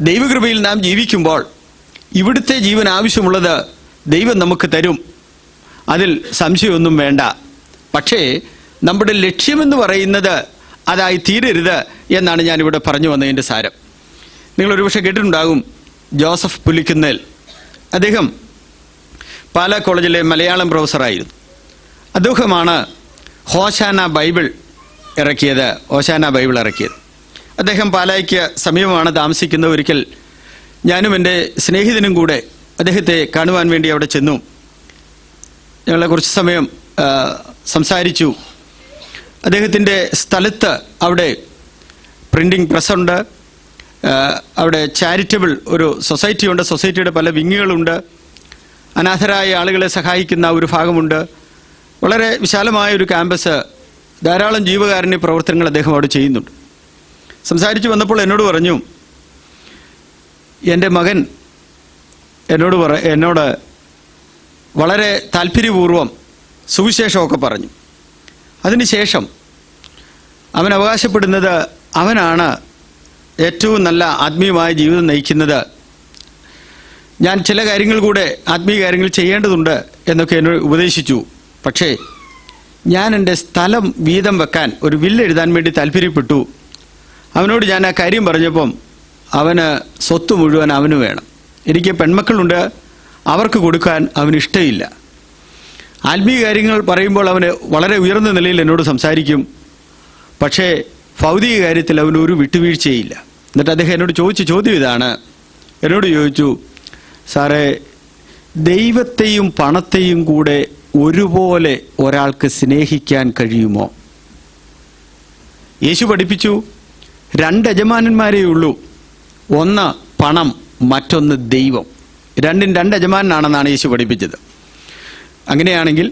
ദൈവകൃപയിൽ നാം ജീവിക്കുമ്പോൾ ഇവിടുത്തെ ജീവൻ ആവശ്യമുള്ളത് ദൈവം നമുക്ക് തരും, അതിൽ സംശയമൊന്നും വേണ്ട. പക്ഷേ നമ്മുടെ ലക്ഷ്യമെന്ന് പറയുന്നത് അതായി തീരരുത് എന്നാണ് ഞാനിവിടെ പറഞ്ഞു വന്നതിൻ്റെ സാരം. നിങ്ങളൊരു പക്ഷേ കേട്ടിട്ടുണ്ടാകും, ജോസഫ് പുലിക്കുന്നേൽ. അദ്ദേഹം പാലാ കോളേജിലെ മലയാളം പ്രൊഫസറായിരുന്നു. അദ്ദേഹമാണ് ഹോശാന ബൈബിൾ ഇറക്കിയത്. അദ്ദേഹം പാലായ്ക്ക് സമീപമാണ് താമസിക്കുന്നത്. ഒരിക്കൽ ഞാനും എൻ്റെ സ്നേഹിതനും കൂടെ അദ്ദേഹത്തെ കാണുവാൻ വേണ്ടി അവിടെ ചെന്നു. ഞങ്ങൾ കുറച്ച് സമയം സംസാരിച്ചു. അദ്ദേഹത്തിൻ്റെ സ്ഥലത്ത് അവിടെ പ്രിൻറ്റിംഗ് പ്രസ്സുണ്ട്, അവിടെ ചാരിറ്റബിൾ ഒരു സൊസൈറ്റിയുണ്ട്, സൊസൈറ്റിയുടെ പല വിങ്ങുകളുണ്ട്, അനാഥരായ ആളുകളെ സഹായിക്കുന്ന ഒരു ഭാഗമുണ്ട്. വളരെ വിശാലമായ ഒരു ക്യാമ്പസ്, ധാരാളം ജീവകാരുണ്യ പ്രവർത്തനങ്ങൾ അദ്ദേഹം അവിടെ ചെയ്യുന്നുണ്ട്. സംസാരിച്ചു വന്നപ്പോൾ എന്നോട് പറഞ്ഞു, എൻ്റെ മകൻ എന്നോട് വളരെ താല്പര്യപൂർവ്വം സുവിശേഷമൊക്കെ പറഞ്ഞു. അതിനുശേഷം അവൻ അവകാശപ്പെടുന്നത് അവനാണ് ഏറ്റവും നല്ല ആത്മീയമായ ജീവിതം നയിക്കുന്നത്, ഞാൻ ചില കാര്യങ്ങൾ കൂടെ ആത്മീയ കാര്യങ്ങൾ ചെയ്യേണ്ടതുണ്ട് എന്നൊക്കെ എന്നോട് ഉപദേശിച്ചു. പക്ഷേ ഞാൻ എൻ്റെ സ്ഥലം വീതം വെക്കാൻ ഒരു വില്ല് എഴുതാൻ വേണ്ടി താല്പര്യപ്പെട്ടു. അവനോട് ഞാൻ ആ കാര്യം പറഞ്ഞപ്പം അവന് സ്വത്ത് മുഴുവൻ അവന് വേണം. എനിക്ക് പെൺമക്കളുണ്ട്, അവർക്ക് കൊടുക്കാൻ അവന് ഇഷ്ടമില്ല. ആത്മീയ കാര്യങ്ങൾ പറയുമ്പോൾ അവന് വളരെ ഉയർന്ന നിലയിൽ എന്നോട് സംസാരിക്കും, പക്ഷേ ഭൗതിക കാര്യത്തിൽ അവന് ഒരു വിട്ടുവീഴ്ചയില്ല. എന്നിട്ട് അദ്ദേഹം എന്നോട് ചോദിച്ച ചോദ്യം ഇതാണ്. എന്നോട് ചോദിച്ചു, സാറേ, ദൈവത്തെയും പണത്തെയും കൂടെ ഒരുപോലെ ഒരാൾക്ക് സ്നേഹിക്കാൻ കഴിയുമോ? യേശു പഠിപ്പിച്ചു, 2 യജമാനന്മാരേ ഉള്ളൂ, ഒന്ന് പണം, മറ്റൊന്ന് ദൈവം. 2 യജമാനാണെന്നാണ് യേശു പഠിപ്പിച്ചത്. അങ്ങനെയാണെങ്കിൽ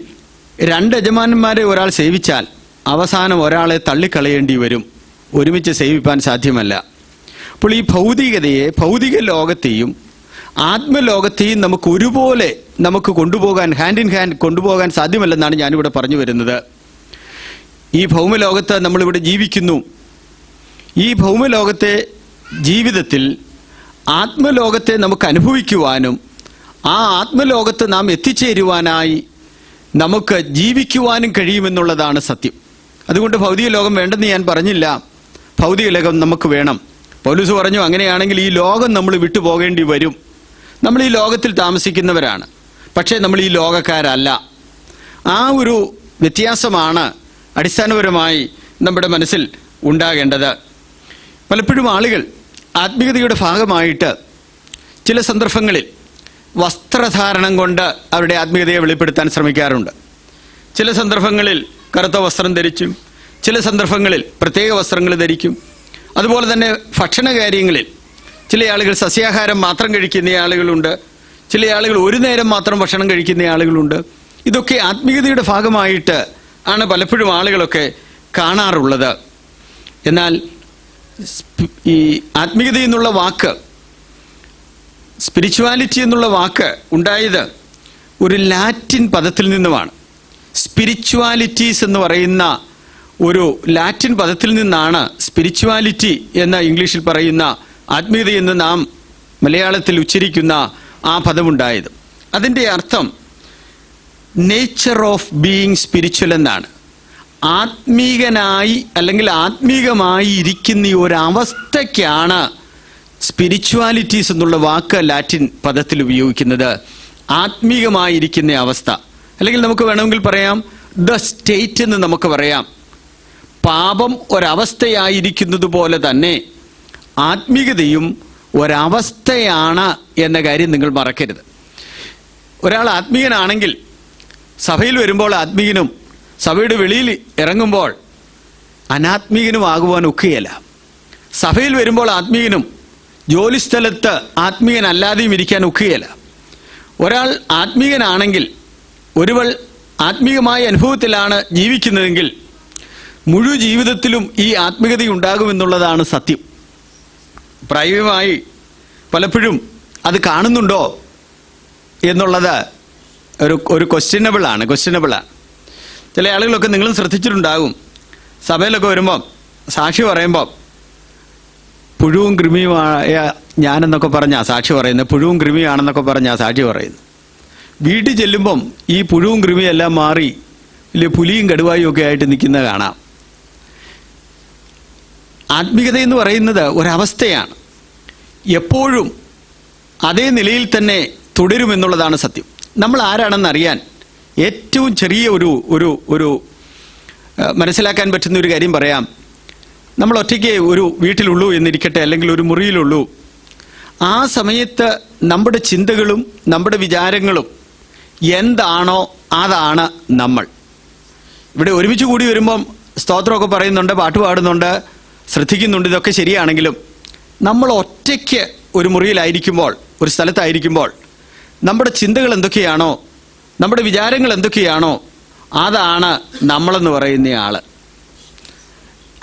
2 യജമാനന്മാരെ ഒരാൾ സേവിച്ചാൽ അവസാനം ഒരാളെ തള്ളിക്കളയേണ്ടി വരും, ഒരുമിച്ച് സേവിപ്പാൻ സാധ്യമല്ല. അപ്പോൾ ഈ ഭൗതിക ലോകത്തെയും ആത്മലോകത്തെയും നമുക്ക് ഒരുപോലെ കൊണ്ടുപോകാൻ, ഹാൻഡ് ഇൻ ഹാൻഡ് കൊണ്ടുപോകാൻ സാധ്യമല്ലെന്നാണ് ഞാനിവിടെ പറഞ്ഞു വരുന്നത്. ഈ ഭൗമലോകത്ത് നമ്മളിവിടെ ജീവിക്കുന്നു. ഈ ഭൗമലോകത്തെ ജീവിതത്തിൽ ആത്മലോകത്തെ നമുക്ക് അനുഭവിക്കുവാനും ആ ആത്മലോകത്ത് നാം എത്തിച്ചേരുവാനായി നമുക്ക് ജീവിക്കുവാനും കഴിയുമെന്നുള്ളതാണ് സത്യം. അതുകൊണ്ട് ഭൗതിക ലോകം വേണ്ടെന്ന് ഞാൻ പറഞ്ഞില്ല, ഭൗതിക ലോകം നമുക്ക് വേണം. പൗലോസ് പറഞ്ഞു, അങ്ങനെയാണെങ്കിൽ ഈ ലോകം നമ്മൾ വിട്ടുപോകേണ്ടി വരും. നമ്മൾ ഈ ലോകത്തിൽ താമസിക്കുന്നവരാണ്, പക്ഷേ നമ്മൾ ഈ ലോകക്കാരല്ല. ആ ഒരു വ്യത്യാസമാണ് അടിസ്ഥാനപരമായി നമ്മുടെ മനസ്സിൽ ഉണ്ടാകേണ്ടത്. പലപ്പോഴും ആളുകൾ ആത്മീയതയുടെ ഭാഗമായിട്ട് ചില സന്ദർഭങ്ങളിൽ വസ്ത്രധാരണം കൊണ്ട് അവരുടെ ആത്മീയതയെ വെളിപ്പെടുത്താൻ ശ്രമിക്കാറുണ്ട്. ചില സന്ദർഭങ്ങളിൽ കറുത്ത വസ്ത്രം ധരിച്ചും, ചില സന്ദർഭങ്ങളിൽ പ്രത്യേക വസ്ത്രങ്ങൾ ധരിക്കും. അതുപോലെ തന്നെ ഭക്ഷണ കാര്യങ്ങളിൽ ചില ആളുകൾ സസ്യാഹാരം മാത്രം കഴിക്കുന്ന ആളുകളുണ്ട്, ചില ആളുകൾ ഒരു നേരം മാത്രം ഭക്ഷണം കഴിക്കുന്ന ആളുകളുണ്ട്. ഇതൊക്കെ ആത്മീയതയുടെ ഭാഗമായിട്ട് ആണ് പലപ്പോഴും ആളുകളൊക്കെ കാണാറുള്ളത്. എന്നാൽ ഈ ആത്മീയത എന്നുള്ള വാക്ക്, സ്പിരിച്വാലിറ്റി എന്നുള്ള വാക്ക് ഉണ്ടായത് ഒരു ലാറ്റിൻ പദത്തിൽ നിന്നുമാണ്. സ്പിരിച്വാലിറ്റീസ് എന്ന് പറയുന്ന ഒരു ലാറ്റിൻ പദത്തിൽ നിന്നാണ് സ്പിരിച്വാലിറ്റി എന്ന ഇംഗ്ലീഷിൽ പറയുന്ന ആത്മീയത എന്ന് നാം മലയാളത്തിൽ ഉച്ചരിക്കുന്ന ആ പദമുണ്ടായത്. അതിൻ്റെ അർത്ഥം നേച്ചർ ഓഫ് ബീയിങ് സ്പിരിച്വൽ എന്നാണ്. ആത്മീകനായി അല്ലെങ്കിൽ ആത്മീകമായി ഇരിക്കുന്ന ഒരവസ്ഥയ്ക്കാണ് സ്പിരിച്വാലിറ്റീസ് എന്നുള്ള വാക്ക് ലാറ്റിൻ പദത്തിൽ ഉപയോഗിക്കുന്നത്. ആത്മീകമായിരിക്കുന്ന അവസ്ഥ, അല്ലെങ്കിൽ നമുക്ക് വേണമെങ്കിൽ പറയാം ദ സ്റ്റേറ്റ് എന്ന് നമുക്ക് പറയാം. പാപം ഒരവസ്ഥയായിരിക്കുന്നത് പോലെ തന്നെ ആത്മീകതയും ഒരവസ്ഥയാണ് എന്ന കാര്യം നിങ്ങൾ മറക്കരുത്. ഒരാൾ ആത്മീയനാണെങ്കിൽ സഭയിൽ വരുമ്പോൾ ആത്മീയനും സഭയുടെ വെളിയിൽ ഇറങ്ങുമ്പോൾ അനാത്മീയനും ആകുവാൻ ഒക്കുകയില്ല. സഭയിൽ വരുമ്പോൾ ആത്മീയനും ജോലിസ്ഥലത്ത് ആത്മീയനല്ലാതെയും ഇരിക്കാൻ ഒക്കുകയില്ല. ഒരാൾ ആത്മീയനാണെങ്കിൽ, ഒരുവൾ ആത്മീയമായ അനുഭവത്തിലാണ് ജീവിക്കുന്നതെങ്കിൽ മുഴുവൻ ജീവിതത്തിലും ഈ ആത്മീയതയുണ്ടാകുമെന്നുള്ളതാണ് സത്യം. പ്രായോഗികമായി പലപ്പോഴും അത് കാണുന്നുണ്ടോ എന്നുള്ളത് ഒരു ക്വസ്റ്റ്യനബിളാണ്. ചില ആളുകളൊക്കെ നിങ്ങളും ശ്രദ്ധിച്ചിട്ടുണ്ടാകും, സഭയിലൊക്കെ വരുമ്പം സാക്ഷി പറയുമ്പം പുഴുവും കൃമിയുമായ ഞാനെന്നൊക്കെ പറഞ്ഞാൽ സാക്ഷി പറയുന്നത്, പുഴുവും കൃമിയാണെന്നൊക്കെ പറഞ്ഞാൽ സാക്ഷി പറയുന്നു. വീട്ടിൽ ചെല്ലുമ്പം ഈ പുഴുവും കൃമിയെല്ലാം മാറി വലിയ പുലിയും കടുവായും ഒക്കെ ആയിട്ട് നിൽക്കുന്നത് കാണാം. ആത്മീയത എന്ന് പറയുന്നത് ഒരവസ്ഥയാണ്, എപ്പോഴും അതേ നിലയിൽ തന്നെ തുടരുമെന്നുള്ളതാണ് സത്യം. നമ്മൾ ആരാണെന്ന് അറിയാൻ ഏറ്റവും ചെറിയ ഒരു മനസ്സിലാക്കാൻ പറ്റുന്ന ഒരു കാര്യം പറയാം. നമ്മൾ ഒറ്റയ്ക്ക് ഒരു വീട്ടിലുള്ളൂ എന്നിരിക്കട്ടെ, അല്ലെങ്കിൽ ഒരു മുറിയിലുള്ളൂ. ആ സമയത്ത് നമ്മുടെ ചിന്തകളും നമ്മുടെ വിചാരങ്ങളും എന്താണോ അതാണ് നമ്മൾ. ഇവിടെ ഒരുമിച്ച് കൂടി വരുമ്പം സ്തോത്രമൊക്കെ പറയുന്നുണ്ട്, പാട്ട് പാടുന്നുണ്ട്, ശ്രദ്ധിക്കുന്നുണ്ട്, ഇതൊക്കെ ശരിയാണെങ്കിലും നമ്മൾ ഒറ്റയ്ക്ക് ഒരു മുറിയിലായിരിക്കുമ്പോൾ, ഒരു സ്ഥലത്തായിരിക്കുമ്പോൾ നമ്മുടെ ചിന്തകൾ എന്തൊക്കെയാണോ, നമ്മുടെ വിചാരങ്ങൾ എന്തൊക്കെയാണോ അതാണ് നമ്മളെന്ന് പറയുന്ന ആള്.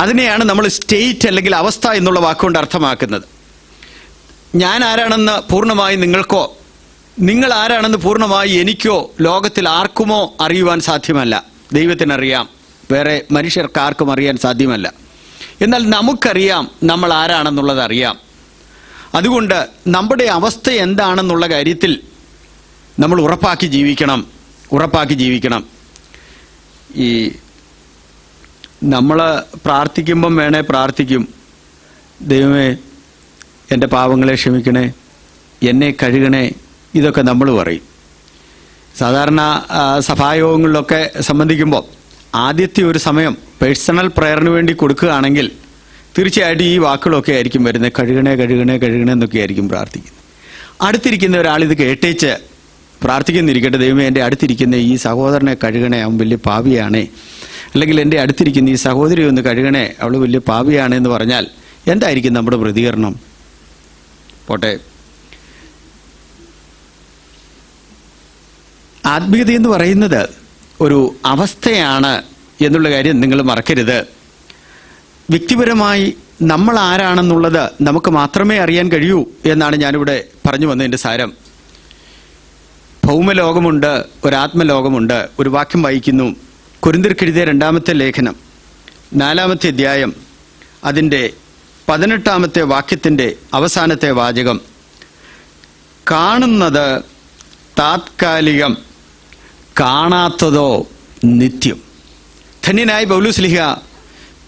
അതിനെയാണ് നമ്മൾ സ്റ്റേറ്റ് അല്ലെങ്കിൽ അവസ്ഥ എന്നുള്ള വാക്കുകൊണ്ട് അർത്ഥമാക്കുന്നത്. ഞാൻ ആരാണെന്ന് പൂർണ്ണമായി നിങ്ങൾക്കോ, നിങ്ങൾ ആരാണെന്ന് പൂർണ്ണമായി എനിക്കോ ലോകത്തിൽ ആർക്കുമോ അറിയുവാൻ സാധ്യമല്ല. ദൈവത്തിനറിയാം, വേറെ മനുഷ്യർക്ക് ആർക്കും അറിയാൻ സാധ്യമല്ല. എന്നാൽ നമുക്കറിയാം നമ്മൾ ആരാണെന്നുള്ളത് അറിയാം. അതുകൊണ്ട് നമ്മുടെ അവസ്ഥ എന്താണെന്നുള്ള കാര്യത്തിൽ നമ്മൾ ഉറപ്പാക്കി ജീവിക്കണം. ഈ നമ്മൾ പ്രാർത്ഥിക്കുമ്പം വേണേ പ്രാർത്ഥിക്കും, ദൈവമേ എൻ്റെ പാവങ്ങളെ ക്ഷമിക്കണേ, എന്നെ കഴുകണേ, ഇതൊക്കെ നമ്മൾ പറയും. സാധാരണ സഭായോഗങ്ങളിലൊക്കെ സംബന്ധിക്കുമ്പോൾ ആദ്യത്തെ ഒരു സമയം പേഴ്സണൽ പ്രയറിന് വേണ്ടി കൊടുക്കുകയാണെങ്കിൽ തീർച്ചയായിട്ടും ഈ വാക്കുകളൊക്കെ ആയിരിക്കും വരുന്നത്. കഴുകണേ കഴുകണേ കഴുകണേ എന്നൊക്കെ ആയിരിക്കും പ്രാർത്ഥിക്കുന്നത്. അടുത്തിരിക്കുന്ന ഒരാളിത് കേട്ടേച്ച് പ്രാർത്ഥിക്കുന്നിരിക്കട്ടെ, ദൈവമേ എൻ്റെ അടുത്തിരിക്കുന്ന ഈ സഹോദരനെ കഴുകണേ, അവൻ വലിയ പാപിയാണേ, അല്ലെങ്കിൽ എൻ്റെ അടുത്തിരിക്കുന്ന ഈ സഹോദരി ഒന്ന് കഴുകണേ, അവൾ വലിയ പാപിയാണ് എന്ന് പറഞ്ഞാൽ എന്തായിരിക്കും നമ്മുടെ പ്രതികരണം? പോട്ടെ. ആത്മീയത എന്ന് പറയുന്നത് ഒരു അവസ്ഥയാണ് എന്നുള്ള കാര്യം നിങ്ങൾ മറക്കരുത്. വ്യക്തിപരമായി നമ്മൾ ആരാണെന്നുള്ളത് നമുക്ക് മാത്രമേ അറിയാൻ കഴിയൂ എന്നാണ് ഞാനിവിടെ പറഞ്ഞു വന്നതിൻ്റെ സാരം. ഭൗമലോകമുണ്ട്, ഒരാത്മലോകമുണ്ട്. ഒരു വാക്യം വായിക്കുന്നു, കൊരിന്ത്യർക്കെഴുതിയ 2-ാമത്തെ ലേഖനം 4-ാമത്തെ അധ്യായം അതിൻ്റെ 18-ാമത്തെ വാക്യത്തിൻ്റെ അവസാനത്തെ വാചകം, കാണുന്നത് താത്കാലികം, കാണാത്തതോ നിത്യം. ധന്യനായ പൗലോസ്ലീഹ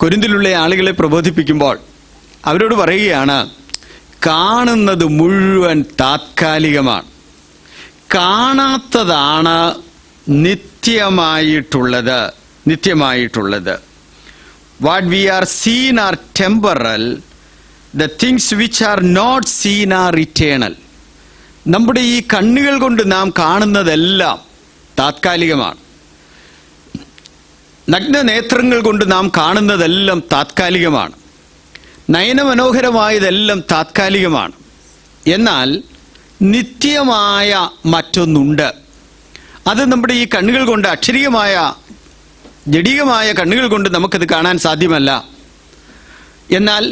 കൊരിന്തിലുള്ള ആളുകളെ പ്രബോധിപ്പിക്കുമ്പോൾ അവരോട് പറയുകയാണ്, കാണുന്നത് മുഴുവൻ താത്കാലികമാണ്, കാണാത്തതാണ് നിത്യമായിട്ടുള്ളത്. What we are seen are temporal, the things which are not seen are eternal. നമ്മുടെ ഈ കണ്ണുകൾ കൊണ്ട് നാം കാണുന്നതെല്ലാം താത്കാലികമാണ്. നഗ്നനേത്രങ്ങൾ കൊണ്ട് നാം കാണുന്നതെല്ലാം താത്കാലികമാണ്. നയനമനോഹരമായതെല്ലാം താത്കാലികമാണ്. എന്നാൽ നിത്യമായ മറ്റൊന്നുണ്ട്. അത് നമ്മുടെ ഈ കണ്ണുകൾ കൊണ്ട്, അക്ഷരീയമായ ജഡികമായ കണ്ണുകൾ കൊണ്ട് നമുക്കത് കാണാൻ സാധ്യമല്ല. എന്നാൽ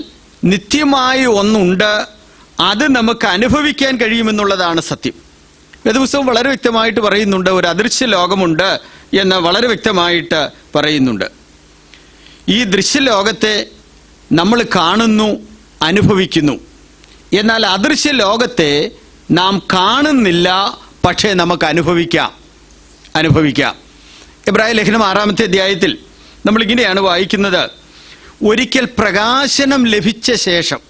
നിത്യമായ ഒന്നുണ്ട്, അത് നമുക്ക് അനുഭവിക്കാൻ കഴിയുമെന്നുള്ളതാണ് സത്യം. വേദപുസ്തകം വളരെ വ്യക്തമായിട്ട് പറയുന്നുണ്ട്, ഒരു അദൃശ്യ ലോകമുണ്ട് എന്ന് വളരെ വ്യക്തമായിട്ട് പറയുന്നുണ്ട്. ഈ ദൃശ്യലോകത്തെ നമ്മൾ കാണുന്നു, അനുഭവിക്കുന്നു. എന്നാൽ അദൃശ്യ ലോകത്തെ നാം കാണുന്നില്ല, പക്ഷേ നമുക്ക് അനുഭവിക്കാം. എബ്രായ ലേഖനം 6-ാമത്തെ അധ്യായത്തിൽ നമ്മളിങ്ങനെയാണ് വായിക്കുന്നത്: ഒരിക്കൽ പ്രകാശനം ലഭിച്ച ശേഷം,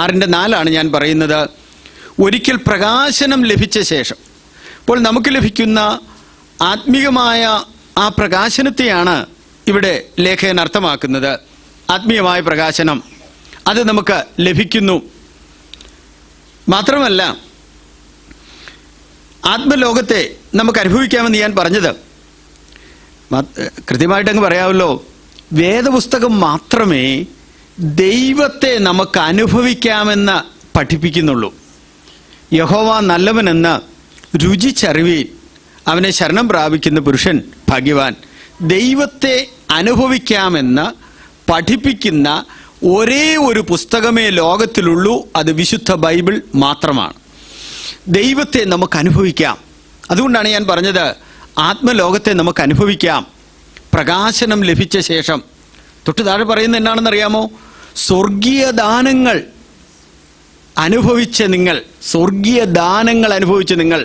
6:4 ഞാൻ പറയുന്നത്, ഒരിക്കൽ പ്രകാശനം ലഭിച്ച ശേഷം. അപ്പോൾ നമുക്ക് ലഭിക്കുന്ന ആത്മീയമായ ആ പ്രകാശനത്തെയാണ് ഇവിടെ ലേഖകൻ അർത്ഥമാക്കുന്നത്. ആത്മീയമായ പ്രകാശനം അത് നമുക്ക് ലഭിക്കുന്നു. മാത്രമല്ല, ആത്മലോകത്തെ നമുക്ക് അനുഭവിക്കാമെന്ന് ഞാൻ പറഞ്ഞത് കൃത്യമായിട്ടങ്ങ് പറയാമല്ലോ. വേദപുസ്തകം മാത്രമേ ദൈവത്തെ നമുക്ക് അനുഭവിക്കാമെന്ന് പഠിപ്പിക്കുന്നുള്ളൂ. യഹോവ നല്ലവനെന്ന് രുചിച്ചറിവീൻ, അവനെ ശരണം പ്രാപിക്കുന്ന പുരുഷൻ ഭാഗ്യവാൻ. ദൈവത്തെ അനുഭവിക്കാമെന്ന് പഠിപ്പിക്കുന്ന ഒരേ ഒരു പുസ്തകമേ ലോകത്തിലുള്ളൂ, അത് വിശുദ്ധ ബൈബിൾ മാത്രമാണ്. ദൈവത്തെ നമുക്ക് അനുഭവിക്കാം. അതുകൊണ്ടാണ് ഞാൻ പറഞ്ഞത് ആത്മലോകത്തെ നമുക്ക് അനുഭവിക്കാം പ്രകാശനം ലഭിച്ച ശേഷം. തൊട്ട് താഴെ പറയുന്നത് എന്നാണെന്നറിയാമോ? സ്വർഗീയ ദാനങ്ങൾ അനുഭവിച്ച നിങ്ങൾ, സ്വർഗീയ ദാനങ്ങൾ അനുഭവിച്ച നിങ്ങൾ.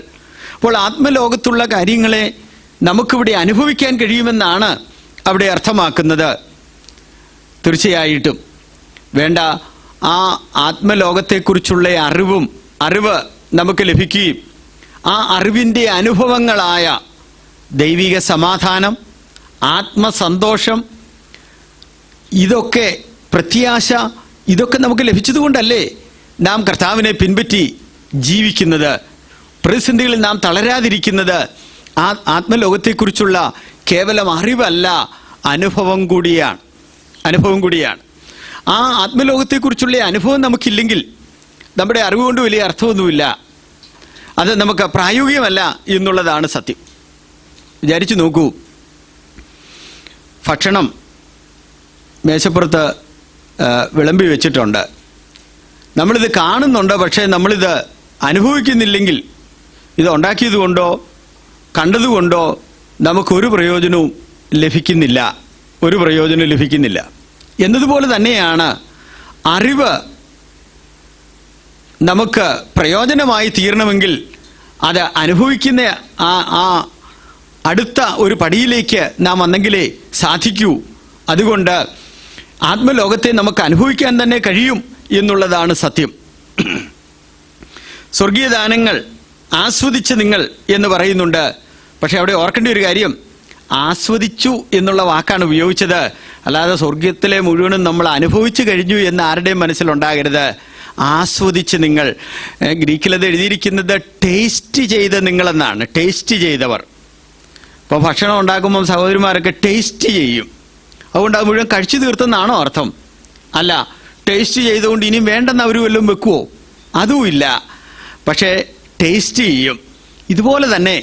അപ്പോൾ ആത്മലോകത്തുള്ള കാര്യങ്ങളെ നമുക്കിവിടെ അനുഭവിക്കാൻ കഴിയുമെന്നാണ് അവിടെ അർത്ഥമാക്കുന്നത്. തീർച്ചയായിട്ടും വേണ്ട, ആ ആത്മലോകത്തെക്കുറിച്ചുള്ള അറിവ് നമുക്ക് ലഭിക്കുകയും ആ അറിവിൻ്റെ അനുഭവങ്ങളായ ദൈവിക സമാധാനം, ആത്മസന്തോഷം, ഇതൊക്കെ പ്രത്യാശ, ഇതൊക്കെ നമുക്ക് ലഭിച്ചതുകൊണ്ടല്ലേ നാം കർത്താവിനെ പിൻപറ്റി ജീവിക്കുന്നത്, പ്രതിസന്ധികളിൽ നാം തളരാതിരിക്കുന്നത്. ആ ആത്മലോകത്തെക്കുറിച്ചുള്ള കേവലം അറിവല്ല, അനുഭവം കൂടിയാണ്. ആ ആത്മലോകത്തെക്കുറിച്ചുള്ള അനുഭവം നമുക്കില്ലെങ്കിൽ നമ്മുടെ അറിവ് കൊണ്ട് വലിയ അർത്ഥമൊന്നുമില്ല. അത് നമുക്ക് പ്രായോഗികമല്ല എന്നുള്ളതാണ് സത്യം. വിചാരിച്ചു നോക്കൂ, ഭക്ഷണം മേശപ്പുറത്ത് വിളമ്പി വെച്ചിട്ടുണ്ട്, നമ്മളിത് കാണുന്നുണ്ട്, പക്ഷേ നമ്മളിത് അനുഭവിക്കുന്നില്ലെങ്കിൽ ഇത് ഉണ്ടാക്കിയത് കൊണ്ടോ കണ്ടതുകൊണ്ടോ നമുക്കൊരു പ്രയോജനവും ലഭിക്കുന്നില്ല. എന്നതുപോലെ തന്നെയാണ് അറിവ് നമുക്ക് പ്രയോജനമായി തീരണമെങ്കിൽ അത് അനുഭവിക്കുന്ന ആ അടുത്ത ഒരു പടിയിലേക്ക് നാം വന്നെങ്കിലേ സാധിക്കൂ. അതുകൊണ്ട് ആത്മലോകത്തെ നമുക്ക് അനുഭവിക്കാൻ തന്നെ കഴിയും എന്നുള്ളതാണ് സത്യം. സ്വർഗീയ ദാനങ്ങൾ ആസ്വദിച്ച നിങ്ങൾ എന്ന് പറയുന്നുണ്ട്. പക്ഷെ അവിടെ ഓർക്കേണ്ട ഒരു കാര്യം, ആസ്വദിച്ചു എന്നുള്ള വാക്കാണ് ഉപയോഗിച്ചത്. അല്ലാതെ സ്വർഗത്തിലെ മുഴുവനും നമ്മൾ അനുഭവിച്ചു കഴിഞ്ഞു എന്ന് ആരുടെയും മനസ്സിലുണ്ടാകരുത്. ആസ്വദിച്ച് നിങ്ങൾ, ഗ്രീക്കിലത് എഴുതിയിരിക്കുന്നത് ടേസ്റ്റ് ചെയ്ത നിങ്ങളെന്നാണ്, ടേസ്റ്റ് ചെയ്തവർ. ഇപ്പോൾ ഭക്ഷണം ഉണ്ടാക്കുമ്പം സഹോദരിമാരൊക്കെ ടേസ്റ്റ് ചെയ്യും, അതുകൊണ്ട് അത് മുഴുവൻ കഴിച്ചു തീർത്തെന്നാണോ അർത്ഥം? അല്ല, ടേസ്റ്റ് ചെയ്തുകൊണ്ട് ഇനിയും വേണ്ടെന്ന് അവർ വല്ലതും വെക്കുവോ? അതുമില്ല. പക്ഷേ ടേസ്റ്റ് ചെയ്യും. ഇതുപോലെ തന്നെ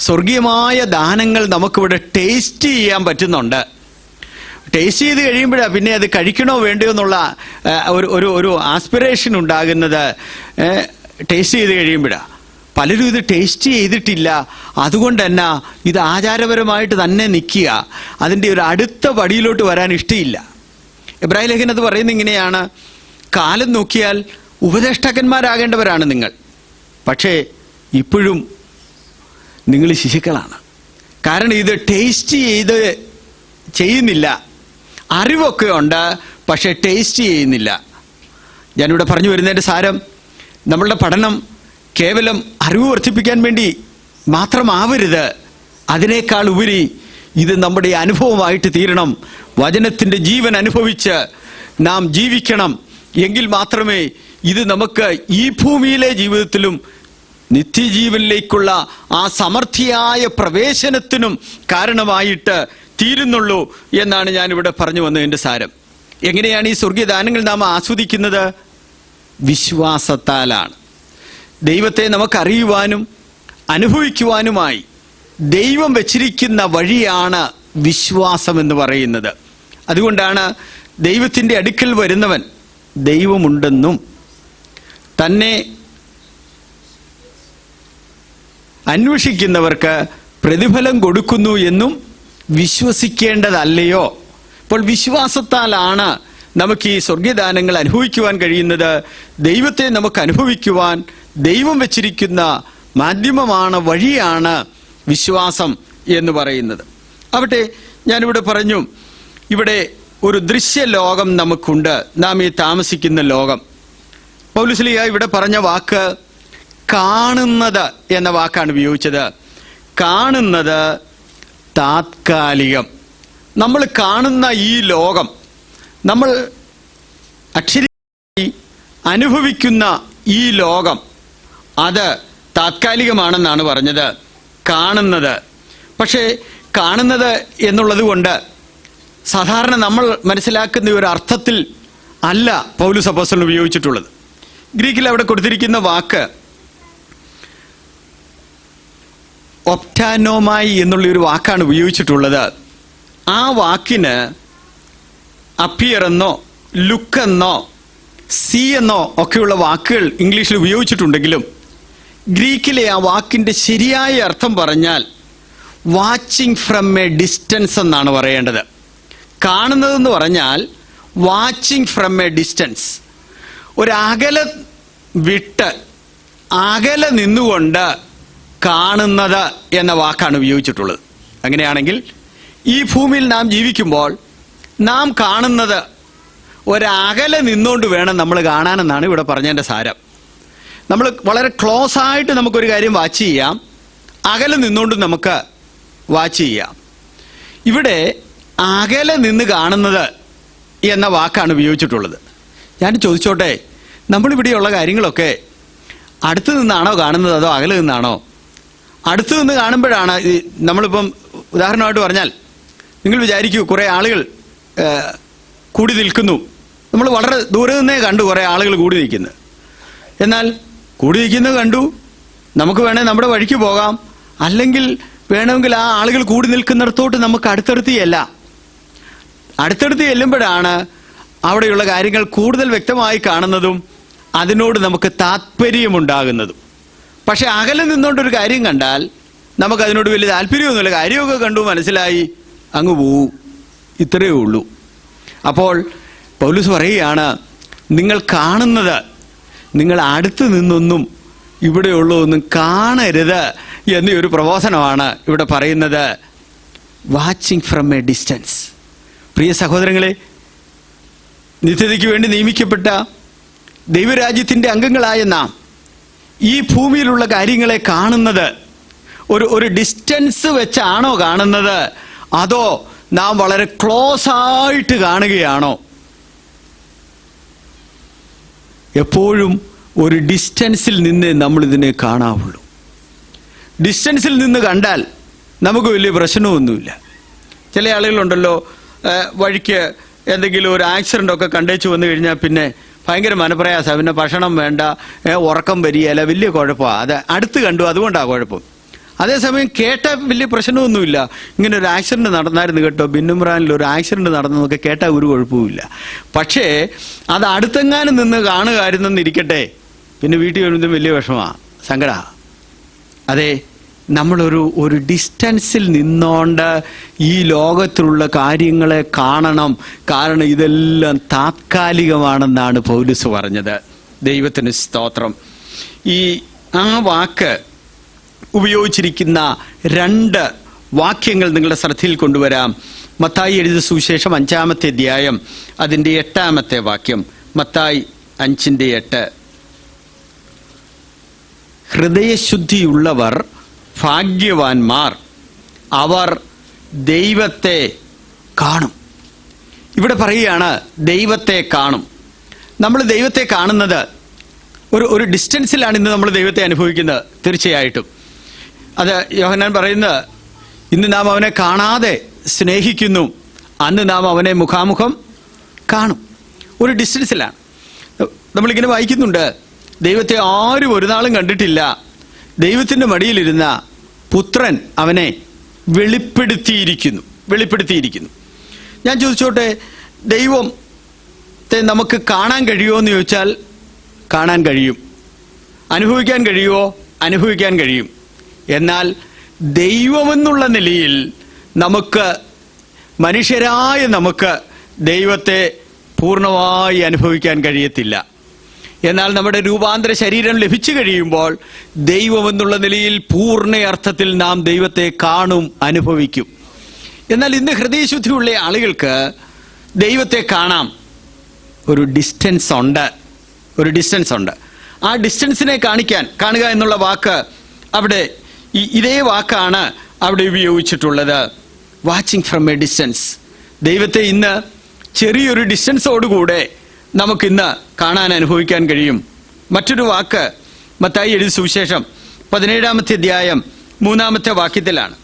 സ്വർഗീയമായ ദാനങ്ങൾ നമുക്കിവിടെ ടേസ്റ്റ് ചെയ്യാൻ പറ്റുന്നുണ്ട്. ടേസ്റ്റ് ചെയ്ത് കഴിയുമ്പോഴാണ് പിന്നെ അത് കഴിക്കണോ വേണ്ടയോ എന്നുള്ള ഒരു ആസ്പിറേഷൻ ഉണ്ടാകുന്നത്. ടേസ്റ്റ് ചെയ്ത് കഴിയുമ്പോഴാണ്. പലരും ഇത് ടേസ്റ്റ് ചെയ്തിട്ടില്ല, അതുകൊണ്ട് തന്നെ ഇത് ആചാരപരമായിട്ട് തന്നെ നിൽക്കുക, അതിൻ്റെ ഒരു അടുത്ത പടിയിലോട്ട് വരാൻ ഇഷ്ടമില്ല. എബ്രായ ലേഖനം അത് പറയുന്നത് ഇങ്ങനെയാണ്: കാലം നോക്കിയാൽ ഉപദേഷ്ടാക്കന്മാരാകേണ്ടവരാണ് നിങ്ങൾ, പക്ഷേ ഇപ്പോഴും നിങ്ങൾ ശിശുക്കളാണ്. കാരണം ഇത് ടേസ്റ്റ് ചെയ്യുന്നില്ല. അറിവൊക്കെ ഉണ്ട്, പക്ഷേ ടേസ്റ്റ് ചെയ്യുന്നില്ല. ഞാനിവിടെ പറഞ്ഞു വരുന്നതിൻ്റെ സാരം, നമ്മളുടെ പഠനം കേവലം അറിവ് വർദ്ധിപ്പിക്കാൻ വേണ്ടി മാത്രമാവരുത്. അതിനേക്കാൾ ഉപരി ഇത് നമ്മുടെ അനുഭവമായിട്ട് തീരണം. വചനത്തിൻ്റെ ജീവൻ അനുഭവിച്ച് നാം ജീവിക്കണം. എങ്കിൽ മാത്രമേ ഇത് നമുക്ക് ഈ ഭൂമിയിലെ ജീവിതത്തിലും നിത്യജീവനിലേക്കുള്ള ആ സമർത്ഥിയായ പ്രവേശനത്തിനും കാരണമായിട്ട് തീരുന്നുള്ളൂ എന്നാണ് ഞാനിവിടെ പറഞ്ഞു വന്നതിൻ്റെ സാരം. എങ്ങനെയാണ് ഈ സ്വർഗീയ ദാനങ്ങൾ നാം ആസ്വദിക്കുന്നത്? വിശ്വാസത്താലാണ്. ദൈവത്തെ നമുക്കറിയുവാനും അനുഭവിക്കുവാനുമായി ദൈവം വച്ചിരിക്കുന്ന വഴിയാണ് വിശ്വാസം എന്ന് പറയുന്നത്. അതുകൊണ്ടാണ് ദൈവത്തിൻ്റെ അടുക്കൽ വരുന്നവൻ ദൈവമുണ്ടെന്നും തന്നെ അന്വേഷിക്കുന്നവർക്ക് പ്രതിഫലം കൊടുക്കുന്നു എന്നും വിശ്വസിക്കേണ്ടതല്ലയോ? അപ്പോൾ വിശ്വാസത്താലാണ് നമുക്ക് ഈ സ്വർഗീയദാനങ്ങൾ അനുഭവിക്കുവാൻ കഴിയുന്നത്. ദൈവത്തെ നമുക്ക് അനുഭവിക്കുവാൻ ദൈവം വെച്ചിരിക്കുന്ന മാധ്യമമാണ്, വഴിയാണ് വിശ്വാസം എന്ന് പറയുന്നത്. അവിടെ ഞാനിവിടെ പറഞ്ഞു, ഇവിടെ ഒരു ദൃശ്യലോകം നമുക്കുണ്ട്, നാം ഈ താമസിക്കുന്ന ലോകം. പൗലോസ്ലീഹ ഇവിടെ പറഞ്ഞ വാക്ക് കാണുന്നത് എന്ന വാക്കാണ് ഉപയോഗിച്ചത്. കാണുന്നത് താത്കാലികം. നമ്മൾ കാണുന്ന ഈ ലോകം, നമ്മൾ അക്ഷരീയമായി അനുഭവിക്കുന്ന ഈ ലോകം, അത് താത്കാലികമാണെന്നാണ് പറഞ്ഞത്. കാണുന്നത്, പക്ഷേ കാണുന്നത് എന്നുള്ളത് കൊണ്ട് സാധാരണ നമ്മൾ മനസ്സിലാക്കുന്ന ഒരു അർത്ഥത്തിൽ അല്ല പൗലോസ് അപ്പോസ്തലൻ ഉപയോഗിച്ചിട്ടുള്ളത്. ഗ്രീക്കിൽ അവിടെ കൊടുത്തിരിക്കുന്ന വാക്ക് ഒപ്റ്റാനോമായി എന്നുള്ളൊരു വാക്കാണ് ഉപയോഗിച്ചിട്ടുള്ളത്. ആ വാക്കിന് അപ്പിയർ എന്നോ ലുക്ക് എന്നോ സീ എന്നോ ഒക്കെയുള്ള വാക്കുകൾ ഇംഗ്ലീഷിൽ ഉപയോഗിച്ചിട്ടുണ്ടെങ്കിലും ഗ്രീക്കിലെ ആ വാക്കിൻ്റെ ശരിയായ അർത്ഥം പറഞ്ഞാൽ വാച്ചിങ് ഫ്രം എ ഡിസ്റ്റൻസ് എന്നാണ് പറയേണ്ടത്. കാണുന്നതെന്ന് പറഞ്ഞാൽ വാച്ചിങ് ഫ്രം എ ഡിസ്റ്റൻസ്, ഒരകലെ വിട്ട് അകലെ നിന്നുകൊണ്ട് കാണുന്നത് എന്ന വാക്കാണ് ഉപയോഗിച്ചിട്ടുള്ളത്. അങ്ങനെയാണെങ്കിൽ ഈ ഭൂമിയിൽ നാം ജീവിക്കുമ്പോൾ നാം കാണുന്നത് ഒരകലെ നിന്നുകൊണ്ട് വേണം നമ്മൾ കാണാനെന്നാണ് ഇവിടെ പറഞ്ഞതിൻ്റെ സാരം. നമ്മൾ വളരെ ക്ലോസ് ആയിട്ട് നമുക്കൊരു കാര്യം വാച്ച് ചെയ്യാം, അകലെ നിന്നുകൊണ്ട് നമുക്ക് വാച്ച് ചെയ്യാം. ഇവിടെ അകലെ നിന്ന് കാണുന്നത് എന്ന വാക്കാണ് ഉപയോഗിച്ചിട്ടുള്ളത്. ഞാൻ ചോദിച്ചോട്ടെ, നമ്മളിവിടെയുള്ള കാര്യങ്ങളൊക്കെ അടുത്ത് നിന്നാണോ കാണുന്നത് അതോ അകലെ നിന്നാണോ? അടുത്ത് നിന്ന് കാണുമ്പോഴാണ് നമ്മളിപ്പം ഉദാഹരണമായിട്ട് പറഞ്ഞാൽ, നിങ്ങൾ വിചാരിക്കൂ, കുറേ ആളുകൾ കൂടി നിൽക്കുന്നു. നമ്മൾ വളരെ ദൂരെ നിന്നേ കണ്ടു കുറേ ആളുകൾ കൂടി നിൽക്കുന്നത്. എന്നാൽ കൂടി നിൽക്കുന്നത് കണ്ടു, നമുക്ക് വേണേൽ നമ്മുടെ വഴിക്ക് പോകാം, അല്ലെങ്കിൽ വേണമെങ്കിൽ ആ ആളുകൾ കൂടി നിൽക്കുന്നിടത്തോട്ട് നമുക്ക് അടുത്തടുത്ത് ചെല്ലാം. അടുത്തടുത്ത് ചെല്ലുമ്പോഴാണ് അവിടെയുള്ള കാര്യങ്ങൾ കൂടുതൽ വ്യക്തമായി കാണുന്നതും അതിനോട് നമുക്ക് താല്പര്യമുണ്ടാകുന്നതും. പക്ഷെ അകലെ നിന്നുകൊണ്ടൊരു കാര്യം കണ്ടാൽ നമുക്കതിനോട് വലിയ താല്പര്യമൊന്നുമില്ല. കാര്യമൊക്കെ കണ്ടു, മനസ്സിലായി, അങ്ങ് പോവും, ഇത്രയേ ഉള്ളൂ. അപ്പോൾ പൗലോസ് പറയുകയാണ്, നിങ്ങൾ കാണുന്നത് നിങ്ങൾ അടുത്ത് നിന്നൊന്നും ഇവിടെയുള്ളതൊന്നും കാണരുത് എന്നൊരു പ്രബോധനമാണ് ഇവിടെ പറയുന്നത്. Watching from a distance. പ്രിയ സഹോദരങ്ങളെ, നിത്യതയ്ക്ക് വേണ്ടി നിയമിക്കപ്പെട്ട ദൈവരാജ്യത്തിൻ്റെ അംഗങ്ങളായ നാം ഈ ഭൂമിയിലുള്ള കാര്യങ്ങളെ കാണുന്നത് ഒരു ഡിസ്റ്റൻസ് വെച്ചാണോ കാണുന്നത്, അതോ നാം വളരെ ക്ലോസ് ആയിട്ട് കാണുകയാണോ? എപ്പോഴും ഒരു ഡിസ്റ്റൻസിൽ നിന്ന് നമ്മളിതിനെ കാണാവുള്ളൂ. ഡിസ്റ്റൻസിൽ നിന്ന് കണ്ടാൽ നമുക്ക് വലിയ പ്രശ്നമൊന്നുമില്ല. ചില ആളുകളുണ്ടല്ലോ, വഴിക്ക് എന്തെങ്കിലും ഒരു ആക്സിഡൻ്റ് ഒക്കെ കണ്ടേച്ചു വന്നു കഴിഞ്ഞാൽ പിന്നെ ഭയങ്കര മനപ്രയാസമാണ്, പിന്നെ ഭക്ഷണം വേണ്ട, ഉറക്കം വരികയില്ല, വലിയ കുഴപ്പമാണ്. അത് അടുത്ത് കണ്ടു, അതുകൊണ്ടാണ് കുഴപ്പം. അതേസമയം കേട്ട വലിയ പ്രശ്നമൊന്നുമില്ല. ഇങ്ങനെ ഒരു ആക്സിഡൻറ്റ് നടന്നായിരുന്നു കേട്ടോ, ബിന്നുമ്രാനിൽ ഒരു ആക്സിഡൻറ്റ് നടന്നതൊക്കെ കേട്ടാൽ ഒരു കുഴപ്പമില്ല. പക്ഷേ അത് അടുത്തെങ്ങാനും നിന്ന് കാണുകയായിരുന്നെന്നിരിക്കട്ടെ, പിന്നെ വീട്ടിൽ വരുന്നതും വലിയ വിഷമമാണ്, സങ്കടമാണ്. അതെ, നമ്മളൊരു ഡിസ്റ്റൻസിൽ നിന്നോണ്ട് ഈ ലോകത്തിലുള്ള കാര്യങ്ങളെ കാണണം. കാരണം ഇതെല്ലാം താത്കാലികമാണെന്നാണ് പൗലോസ് പറഞ്ഞത്. ദൈവത്തിന് സ്തോത്രം. ആ വാക്ക് ഉപയോഗിച്ചിരിക്കുന്ന 2 വാക്യങ്ങൾ നിങ്ങളുടെ ശ്രദ്ധയിൽ കൊണ്ടുവരാം. മത്തായി എഴുതിയ സുവിശേഷം 5-ാമത്തെ അധ്യായം അതിൻ്റെ 8-ാമത്തെ വാക്യം. മത്തായി 5:8. ഹൃദയശുദ്ധിയുള്ളവർ ഭാഗ്യവാന്മാർ, അവർ ദൈവത്തെ കാണും. ഇവിടെ പറയുകയാണ്, ദൈവത്തെ കാണും. നമ്മൾ ദൈവത്തെ കാണുന്നത് ഒരു ഡിസ്റ്റൻസിലാണ് ഇന്ന് നമ്മൾ ദൈവത്തെ അനുഭവിക്കുന്നത്. തീർച്ചയായിട്ടും അത് യോഹന്നാൻ പറയുന്നത്, ഇന്ന് നാം അവനെ കാണാതെ സ്നേഹിക്കുന്നു, അന്ന് നാം അവനെ മുഖാമുഖം കാണും. ഒരു ഡിസ്റ്റൻസിലാണ്. നമ്മളിങ്ങനെ വായിക്കുന്നുണ്ട്, ദൈവത്തെ ആരും ഒരു നാളും കണ്ടിട്ടില്ല, ദൈവത്തിൻ്റെ മടിയിലിരുന്ന പുത്രൻ അവനെ വെളിപ്പെടുത്തിയിരിക്കുന്നു. ഞാൻ ചോദിച്ചോട്ടെ, ദൈവത്തെ നമുക്ക് കാണാൻ കഴിയുമോ എന്ന് ചോദിച്ചാൽ കാണാൻ കഴിയും. അനുഭവിക്കാൻ കഴിയുമോ? അനുഭവിക്കാൻ കഴിയും. എന്നാൽ ദൈവമെന്നുള്ള നിലയിൽ നമുക്ക് മനുഷ്യരായ നമുക്ക് ദൈവത്തെ പൂർണ്ണമായി അനുഭവിക്കാൻ കഴിയത്തില്ല. എന്നാൽ നമ്മുടെ രൂപാന്തര ശരീരം ലഭിച്ചു കഴിയുമ്പോൾ ദൈവമെന്നുള്ള നിലയിൽ പൂർണ്ണ അർത്ഥത്തിൽ നാം ദൈവത്തെ കാണും, അനുഭവിക്കും. എന്നാൽ ഇന്ന് ഹൃദയശുദ്ധിയുള്ള ആളുകൾക്ക് ദൈവത്തെ കാണാം, ഒരു ഡിസ്റ്റൻസ് ഉണ്ട്. ആ ഡിസ്റ്റൻസിനെ കാണുക എന്നുള്ള വാക്ക് അവിടെ ഇതേ വാക്കാണ് അവിടെ ഉപയോഗിച്ചിട്ടുള്ളത്. Watching from a distance. ദൈവത്തെ ഇന്ന് ചെറിയൊരു ഡിസ്റ്റൻസോടുകൂടെ നമുക്കിന്ന് കാണാൻ, അനുഭവിക്കാൻ കഴിയും. മറ്റൊരു വാക്ക് മത്തായി എഴുതിയ സുവിശേഷം 17-ാമത്തെ അധ്യായം 3-ാമത്തെ വാക്യത്തിലാണ്.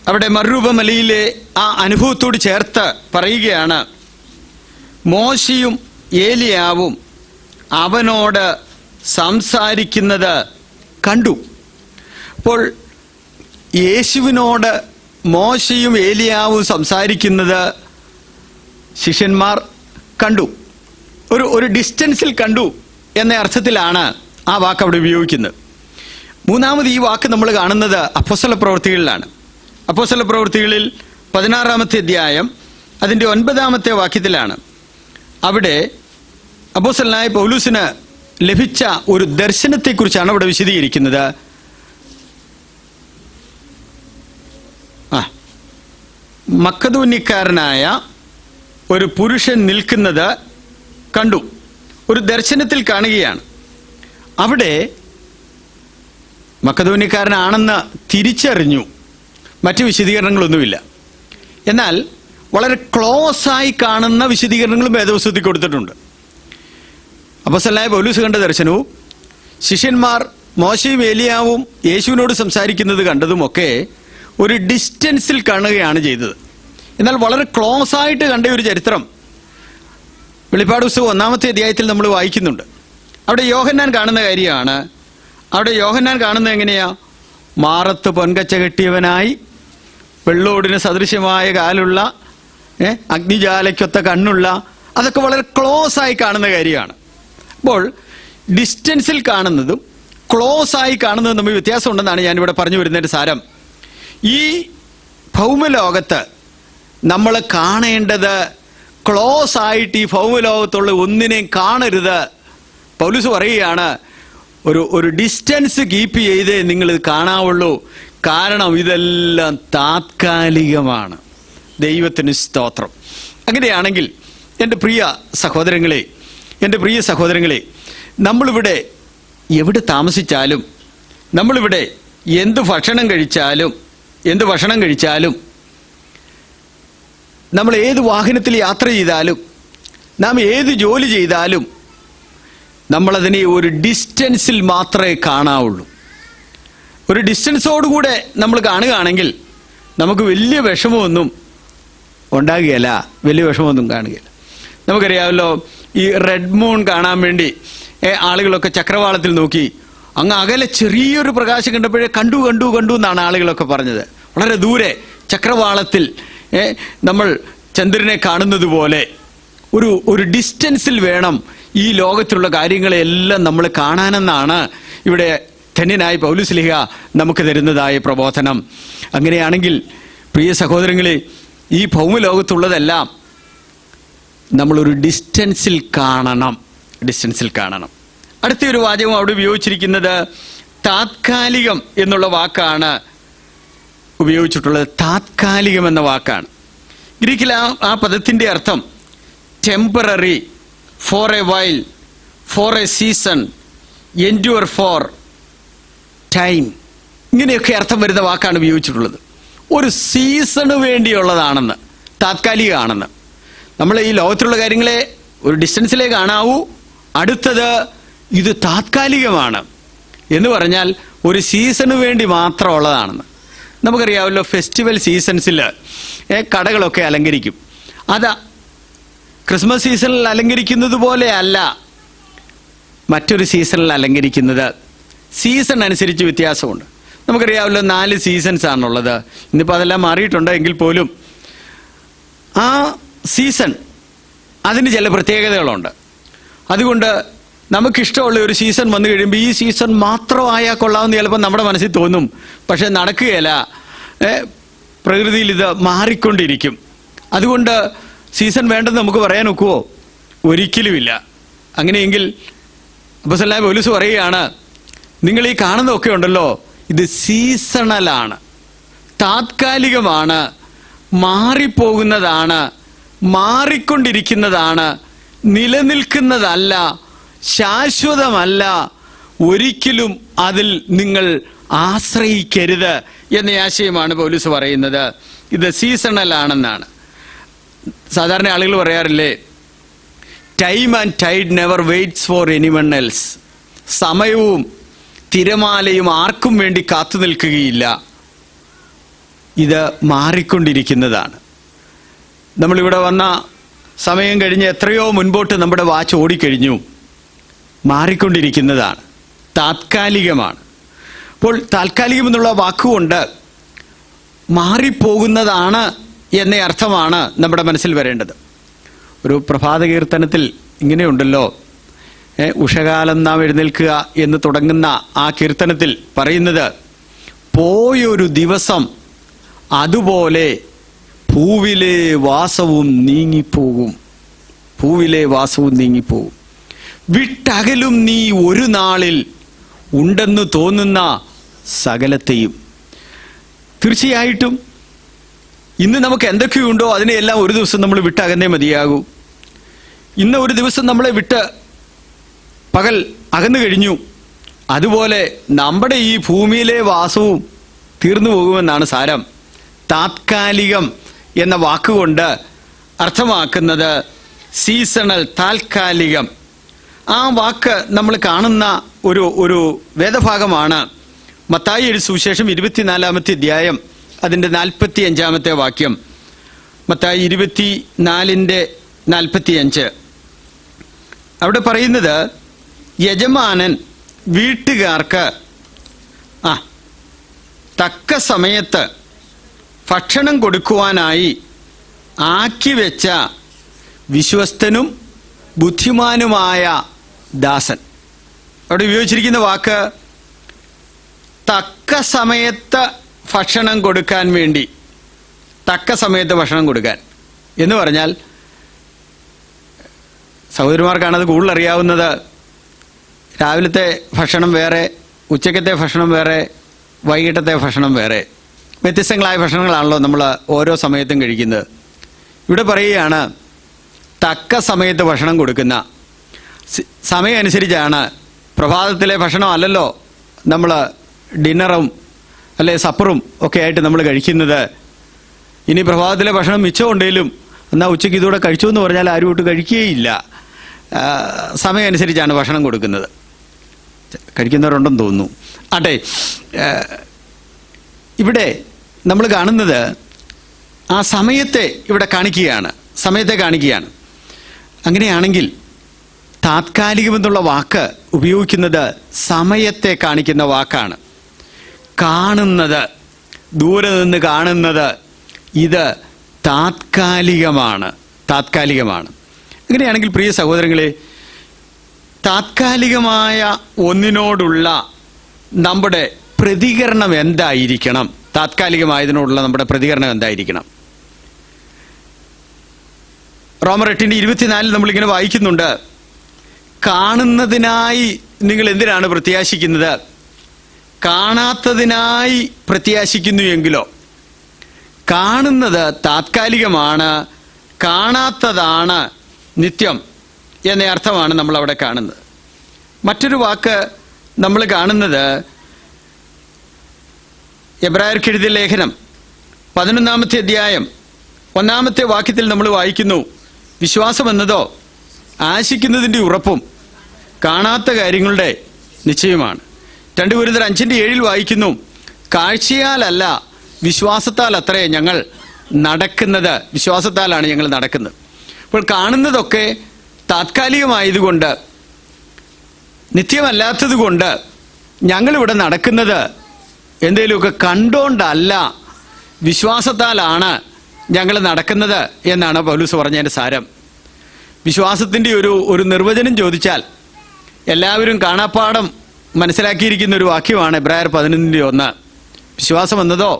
അവിടെ മറുരൂപമലയിലെ ആ അനുഭവത്തോട് ചേർത്ത് പറയുകയാണ്, മോശയും ഏലിയാവും അവനോട് സംസാരിക്കുന്നത് കണ്ടു. അപ്പോൾ യേശുവിനോട് മോശയും ഏലിയാവും സംസാരിക്കുന്നത് ശിഷ്യന്മാർ കണ്ടു. ഒരു ഡിസ്റ്റൻസിൽ കണ്ടു എന്ന അർത്ഥത്തിലാണ് ആ വാക്ക് അവിടെ ഉപയോഗിക്കുന്നത്. മൂന്നാമത് ഈ വാക്ക് നമ്മൾ കാണുന്നത് അപ്പോസ്തല പ്രവൃത്തികളിലാണ്. അപ്പോസ്തല പ്രവൃത്തികളിൽ 16-ാമത്തെ അധ്യായം അതിൻ്റെ 9-ാമത്തെ വാക്യത്തിലാണ്. അവിടെ അപ്പോസ്തലനായ പൗലൂസിന് ലഭിച്ച ഒരു ദർശനത്തെക്കുറിച്ചാണ് അവിടെ വിശദീകരിക്കുന്നത്. മക്കദോന്യക്കാരനായ ഒരു പുരുഷൻ നിൽക്കുന്നത് കണ്ടു. ഒരു ദർശനത്തിൽ കാണുകയാണ്. അവിടെ മക്കദോന്യക്കാരനാണെന്ന് തിരിച്ചറിഞ്ഞു. മറ്റു വിശദീകരണങ്ങളൊന്നുമില്ല. എന്നാൽ വളരെ ക്ലോസായി കാണുന്ന വിശദീകരണങ്ങളും വേദപുസ്തകത്തിൽ കൊടുത്തിട്ടുണ്ട്. അപ്പോസ്തലനായ പൗലോസ് കണ്ട ദർശനവും ശിഷ്യന്മാർ മോശയും ഏലിയാവും യേശുവിനോട് സംസാരിക്കുന്നത് കണ്ടതുമൊക്കെ ഒരു ഡിസ്റ്റൻസിൽ കാണുകയാണ് ചെയ്തത്. എന്നാൽ വളരെ ക്ലോസ് ആയിട്ട് കണ്ട ഒരു ചരിത്രം വെളിപ്പാട് പുസ്തകം 1-ാമത്തെ അധ്യായത്തിൽ നമ്മൾ വായിക്കുന്നുണ്ട്. അവിടെ യോഹന്നാൻ കാണുന്ന കാര്യമാണ്. അവിടെ യോഹന്നാൻ കാണുന്നത് എങ്ങനെയാ? മാറത്ത് പൊൻകച്ച കെട്ടിയവനായി, വെള്ളോടിന് സദൃശ്യമായ കാലുള്ള, അഗ്നിജാലയ്ക്കൊത്ത കണ്ണുള്ള, അതൊക്കെ വളരെ ക്ലോസ് ആയി കാണുന്ന കാര്യമാണ്. അപ്പോൾ ഡിസ്റ്റൻസിൽ കാണുന്നതും ക്ലോസ് ആയി കാണുന്നതും തമ്മിൽ വ്യത്യാസമുണ്ടെന്നാണ് ഞാനിവിടെ പറഞ്ഞു വരുന്നതിൻ്റെ സാരം. ഈ ഭൗമലോകത്ത് നമ്മൾ കാണേണ്ടത് ക്ലോസ് ആയിട്ട് ഈ ഭൗമലോകത്തുള്ള ഒന്നിനെയും കാണരുത്. പൗലോസ് പറയുകയാണ്, ഒരു ഡിസ്റ്റൻസ് കീപ്പ് ചെയ്തേ നിങ്ങൾ ഇത് കാണാവുള്ളൂ. കാരണം ഇതെല്ലാം താത്കാലികമാണ്. ദൈവത്തിന് സ്തോത്രം. അങ്ങനെയാണെങ്കിൽ എൻ്റെ പ്രിയ സഹോദരങ്ങളെ, നമ്മളിവിടെ എവിടെ താമസിച്ചാലും, നമ്മളിവിടെ എന്ത് ഭക്ഷണം കഴിച്ചാലും, നമ്മൾ ഏത് വാഹനത്തിൽ യാത്ര ചെയ്താലും, നാം ഏത് ജോലി ചെയ്താലും നമ്മളതിനെ ഒരു ഡിസ്റ്റൻസിൽ മാത്രമേ കാണാവുള്ളൂ. ഒരു ഡിസ്റ്റൻസോടുകൂടെ നമ്മൾ കാണുകയാണെങ്കിൽ നമുക്ക് വലിയ വിഷമമൊന്നും ഉണ്ടാകുകയില്ല. കാണുകയില്ല. നമുക്കറിയാമല്ലോ, ഈ റെഡ് മൂൺ കാണാൻ വേണ്ടി ആളുകളൊക്കെ ചക്രവാളത്തിൽ നോക്കി അങ്ങ് അകലെ ചെറിയൊരു പ്രകാശം കണ്ടപ്പോഴേ കണ്ടു എന്നാണ് ആളുകളൊക്കെ പറഞ്ഞത്. വളരെ ദൂരെ ചക്രവാളത്തിൽ നമ്മൾ ചന്ദ്രനെ കാണുന്നത് പോലെ ഒരു ഡിസ്റ്റൻസിൽ വേണം ഈ ലോകത്തിലുള്ള കാര്യങ്ങളെല്ലാം നമ്മൾ കാണാനെന്നാണ് ഇവിടെ ധന്യനായ പൗലോസ് ശ്ലീഹ നമുക്ക് തരുന്നതായ പ്രബോധനം. അങ്ങനെയാണെങ്കിൽ പ്രിയ സഹോദരങ്ങളെ, ഈ ഭൗമലോകത്തുള്ളതെല്ലാം നമ്മളൊരു ഡിസ്റ്റൻസിൽ കാണണം. അടുത്തൊരു വാചകം അവിടെ ഉപയോഗിച്ചിരിക്കുന്നത് താത്കാലികം എന്നുള്ള വാക്കാണ് ഉപയോഗിച്ചിട്ടുള്ളത്. താത്കാലികം എന്ന വാക്കാണ്. ഗ്രീക്കിൽ ആ പദത്തിൻ്റെ അർത്ഥം temporary, for a while, for a season, endure for time, ഇങ്ങനെയൊക്കെ അർത്ഥം വരുന്ന വാക്കാണ് ഉപയോഗിച്ചിട്ടുള്ളത്. ഒരു സീസണ് വേണ്ടിയുള്ളതാണെന്ന്, താത്കാലികമാണെന്ന്. നമ്മൾ ഈ ലോകത്തിലുള്ള കാര്യങ്ങളെ ഒരു ഡിസ്റ്റൻസിലേ കാണാവൂ. അടുത്തത് ഇത് താത്കാലികമാണ് എന്ന് പറഞ്ഞാൽ ഒരു സീസണ് വേണ്ടി മാത്രമുള്ളതാണെന്ന്. നമുക്കറിയാമല്ലോ, ഫെസ്റ്റിവൽ സീസൺസിൽ കടകളൊക്കെ അലങ്കരിക്കും. അത് ക്രിസ്മസ് സീസണിൽ അലങ്കരിക്കുന്നത് പോലെ അല്ല മറ്റൊരു സീസണിൽ അലങ്കരിക്കുന്നത്. സീസൺ അനുസരിച്ച് വ്യത്യാസമുണ്ട്. നമുക്കറിയാമല്ലോ, 4 സീസൺസ് ആണുള്ളത്. ഇന്നിപ്പോൾ അതെല്ലാം മാറിയിട്ടുണ്ട്. എങ്കിൽ പോലും ആ സീസൺ അതിന് ചില പ്രത്യേകതകളുണ്ട്. അതുകൊണ്ട് നമുക്കിഷ്ടമുള്ള ഒരു സീസൺ വന്നു കഴിയുമ്പോൾ ഈ സീസൺ മാത്രമായാൽ കൊള്ളാമെന്ന് ചിലപ്പോൾ നമ്മുടെ മനസ്സിൽ തോന്നും. പക്ഷെ നടക്കുകയില്ല. പ്രകൃതിയിൽ ഇത് മാറിക്കൊണ്ടിരിക്കും. അതുകൊണ്ട് സീസൺ വേണ്ടെന്ന് നമുക്ക് പറയാൻ ഒക്കുവോ? ഒരിക്കലുമില്ല. അങ്ങനെയെങ്കിൽ അപ്പോസ്തലനായ പൗലോസ് പറയുകയാണ്, നിങ്ങൾ ഈ കാണുന്നതൊക്കെ ഉണ്ടല്ലോ, ഇത് സീസണലാണ്, താത്കാലികമാണ്, മാറിപ്പോകുന്നതാണ്, മാറിക്കൊണ്ടിരിക്കുന്നതാണ്, നിലനിൽക്കുന്നതല്ല, ശാശ്വതമല്ല. ഒരിക്കലും അതിൽ നിങ്ങൾ ആശ്രയിക്കരുത് എന്ന ആശയമാണ് പൗലോസ് പറയുന്നത്. ഇത് സീസണലാണെന്നാണ്. സാധാരണ ആളുകൾ പറയാറില്ലേ, time and tide never waits for anyone else. സമയവും തിരമാലയും ആർക്കും വേണ്ടി കാത്തു നിൽക്കുകയില്ല. ഇത് മാറിക്കൊണ്ടിരിക്കുന്നതാണ്. നമ്മളിവിടെ വന്ന സമയം കഴിഞ്ഞ് എത്രയോ മുൻപോട്ട് നമ്മുടെ വാച്ച് ഓടിക്കഴിഞ്ഞു. മാറിക്കൊണ്ടിരിക്കുന്നതാണ്, താത്കാലികമാണ്. അപ്പോൾ താൽക്കാലികം എന്നുള്ള വാക്കുകൊണ്ട് മാറിപ്പോകുന്നതാണ് എന്ന അർത്ഥമാണ് നമ്മുടെ മനസ്സിൽ വരേണ്ടത്. ഒരു പ്രഭാത കീർത്തനത്തിൽ ഇങ്ങനെയുണ്ടല്ലോ, ഉഷകാലം നാം എഴുന്നേൽക്കുക എന്ന് തുടങ്ങുന്ന ആ കീർത്തനത്തിൽ പറയുന്നത്, പോയൊരു ദിവസം അതുപോലെ പൂവിലെ വാസവും നീങ്ങിപ്പോകും, പൂവിലെ വാസവും നീങ്ങിപ്പോകും. വിട്ടകലും നീ ഒരു നാളിൽ ഉണ്ടെന്ന് തോന്നുന്ന സകലത്തെയും. തീർച്ചയായിട്ടും ഇന്ന് നമുക്ക് എന്തൊക്കെയുണ്ടോ അതിനെയെല്ലാം ഒരു ദിവസം നമ്മൾ വിട്ടകന്നേ മതിയാകൂ. ഇന്ന് ഒരു ദിവസം നമ്മളെ വിട്ട് പകൽ അകന്നു കഴിഞ്ഞു. അതുപോലെ നമ്മുടെ ഈ ഭൂമിയിലെ വാസവും തീർന്നു പോകുമെന്നാണ് സാരം. താത്കാലികം എന്ന വാക്കുകൊണ്ട് അർത്ഥമാക്കുന്നത് സീസണൽ, താൽക്കാലികം. ആ വാക്ക് നമ്മൾ കാണുന്ന ഒരു വേദഭാഗമാണ് മത്തായി എഴുതിയ സുവിശേഷം 24-ാമത്തെ അധ്യായം അതിൻ്റെ 45-ാമത്തെ വാക്യം. മത്തായി 24:45. അവിടെ പറയുന്നത്, യജമാനൻ വീട്ടുകാർക്ക് തക്ക സമയത്ത് ഭക്ഷണം കൊടുക്കുവാനായി ആക്കി വെച്ച വിശ്വസ്തനും ബുദ്ധിമാനുമായ ദാസൻ. അവിടെ ഉപയോഗിച്ചിരിക്കുന്ന വാക്ക് തക്ക സമയത്ത് ഭക്ഷണം കൊടുക്കാൻ വേണ്ടി. തക്ക സമയത്ത് ഭക്ഷണം കൊടുക്കാൻ എന്ന് പറഞ്ഞാൽ, സഹോദരിമാർക്കാണത് കൂടുതൽ അറിയാവുന്നത്. രാവിലത്തെ ഭക്ഷണം വേറെ, ഉച്ചക്കത്തെ ഭക്ഷണം വേറെ, വൈകിട്ടത്തെ ഭക്ഷണം വേറെ. വ്യത്യസ്തങ്ങളായ ഭക്ഷണങ്ങളാണല്ലോ നമ്മൾ ഓരോ സമയത്തും കഴിക്കുന്നത്. ഇവിടെ പറയുകയാണ് തക്ക സമയത്ത് ഭക്ഷണം കൊടുക്കുന്ന. സമയം അനുസരിച്ചാണ്. പ്രഭാതത്തിലെ ഭക്ഷണം അല്ലല്ലോ നമ്മൾ ഡിന്നറും അല്ലെ സപ്പറും ഒക്കെ ആയിട്ട് നമ്മൾ കഴിക്കുന്നത്. ഇനി പ്രഭാതത്തിലെ ഭക്ഷണം മിച്ചമുണ്ടെങ്കിലും എന്നാൽ ഉച്ചയ്ക്ക് ഇതൂടെ കഴിച്ചു എന്ന് പറഞ്ഞാൽ ആരും ഒട്ട് കഴിക്കുകയില്ല. സമയം അനുസരിച്ചാണ് ഭക്ഷണം കൊടുക്കുന്നത്. കഴിക്കുന്നവരുണ്ടെന്ന് തോന്നുന്നു. ആട്ടെ, ഇവിടെ നമ്മൾ കാണുന്നത് ആ സമയത്തെ ഇവിടെ കാണിക്കുകയാണ്, സമയത്തെ കാണിക്കുകയാണ്. അങ്ങനെയാണെങ്കിൽ താത്കാലികമെന്നുള്ള വാക്ക് ഉപയോഗിക്കുന്നത് സമയത്തെ കാണിക്കുന്ന വാക്കാണ്. കാണുന്നത്, ദൂരെ നിന്ന് കാണുന്നത്, ഇത് താത്കാലികമാണ്, താത്കാലികമാണ്. അങ്ങനെയാണെങ്കിൽ പ്രിയ സഹോദരങ്ങളെ, താത്കാലികമായ ഒന്നിനോടുള്ള നമ്മുടെ പ്രതികരണം എന്തായിരിക്കണം? താത്കാലികമായതിനോടുള്ള നമ്മുടെ പ്രതികരണം എന്തായിരിക്കണം? റോമർ 8:24 നമ്മളിങ്ങനെ വായിക്കുന്നുണ്ട്, കാണുന്നതിനായി നിങ്ങൾ എന്തിനാണ് പ്രത്യാശിക്കുന്നത്? കാണാത്തതിനായി പ്രത്യാശിക്കുന്നു എങ്കിലോ? കാണുന്നത് താത്കാലികമാണ്, കാണാത്തതാണ് നിത്യം എന്ന അർത്ഥമാണ് നമ്മൾ അവിടെ കാണുന്നത്. മറ്റൊരു വാക്ക് നമ്മൾ കാണുന്നത് എബ്രായർക്ക് എഴുതിയ ലേഖനം 11-ാമത്തെ അധ്യായം 1-ാമത്തെ വാക്യത്തിൽ നമ്മൾ വായിക്കുന്നു, വിശ്വാസം എന്നതോ ആശിക്കുന്നതിൻ്റെ ഉറപ്പും കാണാത്ത കാര്യങ്ങളുടെ നിശ്ചയമാണ്. 2 കൊരിന്ത്യർ 5:7 വായിക്കുന്നു, കാഴ്ചയാലല്ല വിശ്വാസത്താൽ അത്രേ ഞങ്ങൾ നടക്കുന്നത്. വിശ്വാസത്താലാണ് ഞങ്ങൾ നടക്കുന്നത്. അപ്പോൾ കാണുന്നതൊക്കെ താത്കാലികമായതുകൊണ്ട്, നിത്യമല്ലാത്തത് കൊണ്ട് ഞങ്ങളിവിടെ നടക്കുന്നത് എന്തെങ്കിലുമൊക്കെ കണ്ടോണ്ടല്ല, വിശ്വാസത്താലാണ് ഞങ്ങൾ നടക്കുന്നത് എന്നാണ് പൗലോസ് പറഞ്ഞതിൻ്റെ സാരം. വിശ്വാസത്തിൻ്റെ ഒരു നിർവചനം ചോദിച്ചാൽ എല്ലാവരും കാണാപ്പാഠം മനസ്സിലാക്കിയിരിക്കുന്ന ഒരു വാക്യമാണ് എബ്രായർ 11:1. വിശ്വാസം എന്നതോ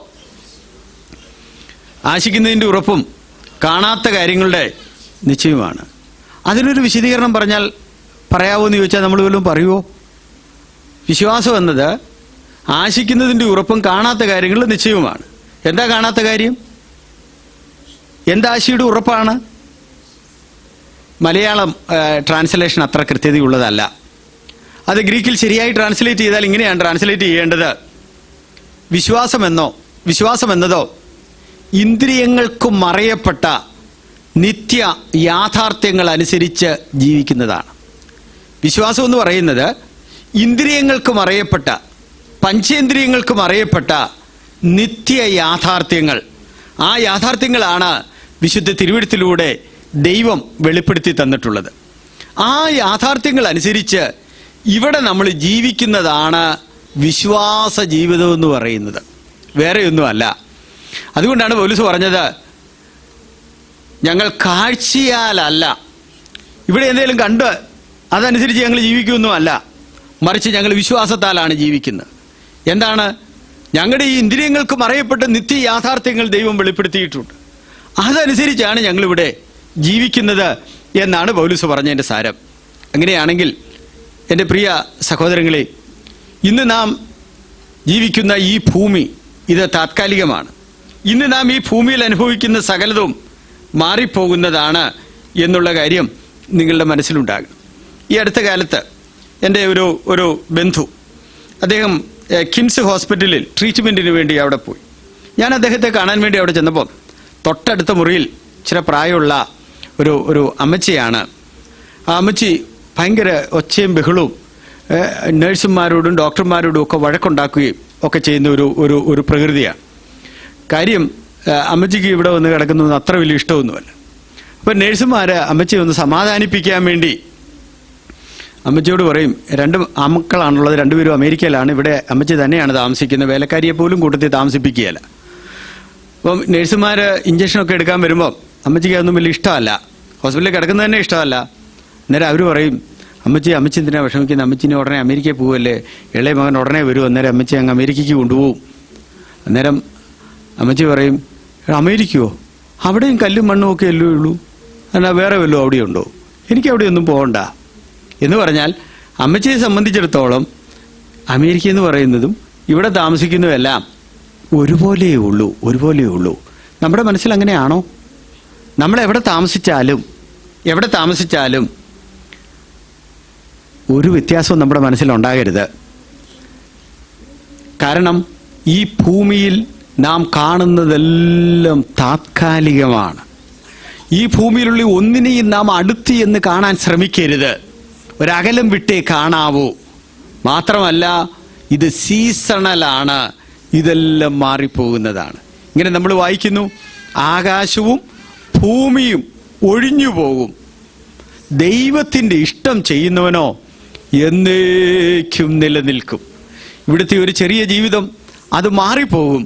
ആശിക്കുന്നതിൻ്റെ ഉറപ്പും കാണാത്ത കാര്യങ്ങളുടെ നിശ്ചയവുമാണ്. അതിനൊരു വിശദീകരണം പറയാവോ എന്ന് ചോദിച്ചാൽ നമ്മൾ വല്ലതും പറയുമോ? വിശ്വാസം എന്നത് ആശിക്കുന്നതിൻ്റെ ഉറപ്പും കാണാത്ത കാര്യങ്ങളുടെ നിശ്ചയവുമാണ്. എന്താ കാണാത്ത കാര്യം? എന്താശയുടെ ഉറപ്പാണ്? മലയാളം ട്രാൻസ്ലേഷൻ അത്ര കൃത്യതയുള്ളതല്ല. അത് ഗ്രീക്കിൽ ശരിയായി ട്രാൻസ്ലേറ്റ് ചെയ്താൽ ഇങ്ങനെയാണ് ട്രാൻസ്ലേറ്റ് ചെയ്യേണ്ടത്: വിശ്വാസം എന്നതോ ഇന്ദ്രിയങ്ങൾക്ക് മറയപ്പെട്ട നിത്യ യാഥാർത്ഥ്യങ്ങൾ അനുസരിച്ച് ജീവിക്കുന്നതാണ്. വിശ്വാസം എന്ന് പറയുന്നത് ഇന്ദ്രിയങ്ങൾക്ക് മറയപ്പെട്ട, പഞ്ചേന്ദ്രിയങ്ങൾക്ക് മറയപ്പെട്ട നിത്യ യാഥാർത്ഥ്യങ്ങൾ. ആ യാഥാർത്ഥ്യങ്ങളാണ് വിശുദ്ധ തിരുവെഴുത്തിലൂടെ ദൈവം വെളിപ്പെടുത്തി തന്നിട്ടുള്ളത്. ആ യാഥാർത്ഥ്യങ്ങൾ അനുസരിച്ച് ഇവിടെ നമ്മൾ ജീവിക്കുന്നതാണ് വിശ്വാസ ജീവിതം എന്ന് പറയുന്നത്, വേറെയൊന്നുമല്ല. അതുകൊണ്ടാണ് പൗലോസ് പറഞ്ഞത്, ഞങ്ങൾ കാഴ്ചയാലല്ല, ഇവിടെ എന്തെങ്കിലും കണ്ട് അതനുസരിച്ച് ഞങ്ങൾ ജീവിക്കുമൊന്നുമല്ല, മറിച്ച് ഞങ്ങൾ വിശ്വാസത്താലാണ് ജീവിക്കുന്നത്. എന്താണ്? ഞങ്ങളുടെ ഈ ഇന്ദ്രിയങ്ങൾക്ക് മറയപ്പെട്ട നിത്യ യാഥാർത്ഥ്യങ്ങൾ ദൈവം വെളിപ്പെടുത്തിയിട്ടുണ്ട്. അതനുസരിച്ചാണ് ഞങ്ങളിവിടെ ജീവിക്കുന്നത് എന്നാണ് പൗലോസ് പറഞ്ഞതിൻ്റെ സാരം. അങ്ങനെയാണെങ്കിൽ എൻ്റെ പ്രിയ സഹോദരങ്ങളെ, ഇന്ന് നാം ജീവിക്കുന്ന ഈ ഭൂമി ഇത് താത്കാലികമാണ്. ഇന്ന് നാം ഈ ഭൂമിയിൽ അനുഭവിക്കുന്ന സകലതും മാറിപ്പോകുന്നതാണ് എന്നുള്ള കാര്യം നിങ്ങളുടെ മനസ്സിലുണ്ടാകണം. ഈ അടുത്ത കാലത്ത് എൻ്റെ ഒരു ബന്ധു, അദ്ദേഹം കിംസ് ഹോസ്പിറ്റലിൽ ട്രീറ്റ്മെൻറ്റിന് വേണ്ടി അവിടെ പോയി. ഞാൻ അദ്ദേഹത്തെ കാണാൻ വേണ്ടി അവിടെ ചെന്നപ്പോൾ തൊട്ടടുത്ത മുറിയിൽ ചില പ്രായമുള്ള ഒരു അമ്മച്ചിയാണ്. ആ അമ്മച്ചി ഭയങ്കര ഒച്ചയും ബഹളവും നഴ്സുമാരോടും ഡോക്ടർമാരോടും ഒക്കെ വഴക്കുണ്ടാക്കുകയും ഒക്കെ ചെയ്യുന്ന ഒരു പ്രകൃതിയാണ്. കാര്യം അമ്മച്ചിക്ക് ഇവിടെ വന്ന് കിടക്കുന്നതൊന്നും അത്ര വലിയ ഇഷ്ടമൊന്നുമല്ല. അപ്പം നഴ്സുമാർ അമ്മച്ചിയെ ഒന്ന് സമാധാനിപ്പിക്കാൻ വേണ്ടി അമ്മച്ചിയോട് പറയും, 2 ആമക്കളാണുള്ളത്, 2 പേരും അമേരിക്കയിലാണ്, ഇവിടെ അമ്മച്ചി തന്നെയാണ് താമസിക്കുന്നത്, വേലക്കാരിയെ പോലും കൂട്ടത്തിൽ താമസിപ്പിക്കുകയല്ല. അപ്പം നഴ്സുമാർ ഇഞ്ചക്ഷനൊക്കെ എടുക്കാൻ വരുമ്പോൾ അമ്മച്ചിക്ക് അതൊന്നും വലിയ ഇഷ്ടമല്ല, ഹോസ്പിറ്റലിൽ കിടക്കുന്നത് തന്നെ ഇഷ്ടമല്ല. അന്നേരം അവർ പറയും, അമ്മച്ചി എന്തിനാണ് വിഷമിക്കുന്നത്, അമ്മച്ചിനെ ഉടനെ അമേരിക്കയിൽ പോവല്ലേ, ഇളയ മകൻ ഉടനെ വരും, അന്നേരം അമ്മച്ചി അങ്ങ് അമേരിക്കയ്ക്ക് കൊണ്ടുപോകും. അന്നേരം അമ്മച്ചി പറയും, അമേരിക്കയോ? അവിടെയും കല്ലും മണ്ണും ഒക്കെ അല്ലേ ഉള്ളൂ, എന്നാൽ വേറെ വല്ലതും അവിടെയുണ്ടോ? എനിക്ക് അവിടെയൊന്നും പോകണ്ട എന്ന് പറഞ്ഞാൽ അമ്മച്ചിയെ സംബന്ധിച്ചിടത്തോളം അമേരിക്ക എന്ന് പറയുന്നതും ഇവിടെ താമസിക്കുന്നതുമെല്ലാം ഒരുപോലെയേ ഉള്ളൂ. നമ്മുടെ മനസ്സിൽ അങ്ങനെയാണോ? നമ്മൾ എവിടെ താമസിച്ചാലും ഒരു വ്യത്യാസവും നമ്മുടെ മനസ്സിലുണ്ടാകരുത്. കാരണം ഈ ഭൂമിയിൽ നാം കാണുന്നതെല്ലാം താത്കാലികമാണ്. ഈ ഭൂമിയിലുള്ള ഒന്നിനെയും നാം അടുത്ത് എന്ന് കാണാൻ ശ്രമിക്കരുത്. ഒരകലം വിട്ടേ കാണാവൂ. മാത്രമല്ല ഇത് സീസണലാണ്, ഇതെല്ലാം മാറിപ്പോകുന്നതാണ്. ഇങ്ങനെ നമ്മൾ വായിക്കുന്നു, ആകാശവും ഭൂമിയും ഒഴിഞ്ഞു പോകും, ദൈവത്തിൻ്റെ ഇഷ്ടം ചെയ്യുന്നവനോ എന്നേക്കും നിലനിൽക്കും. ഇവിടുത്തെ ഒരു ചെറിയ ജീവിതം അത് മാറിപ്പോകും.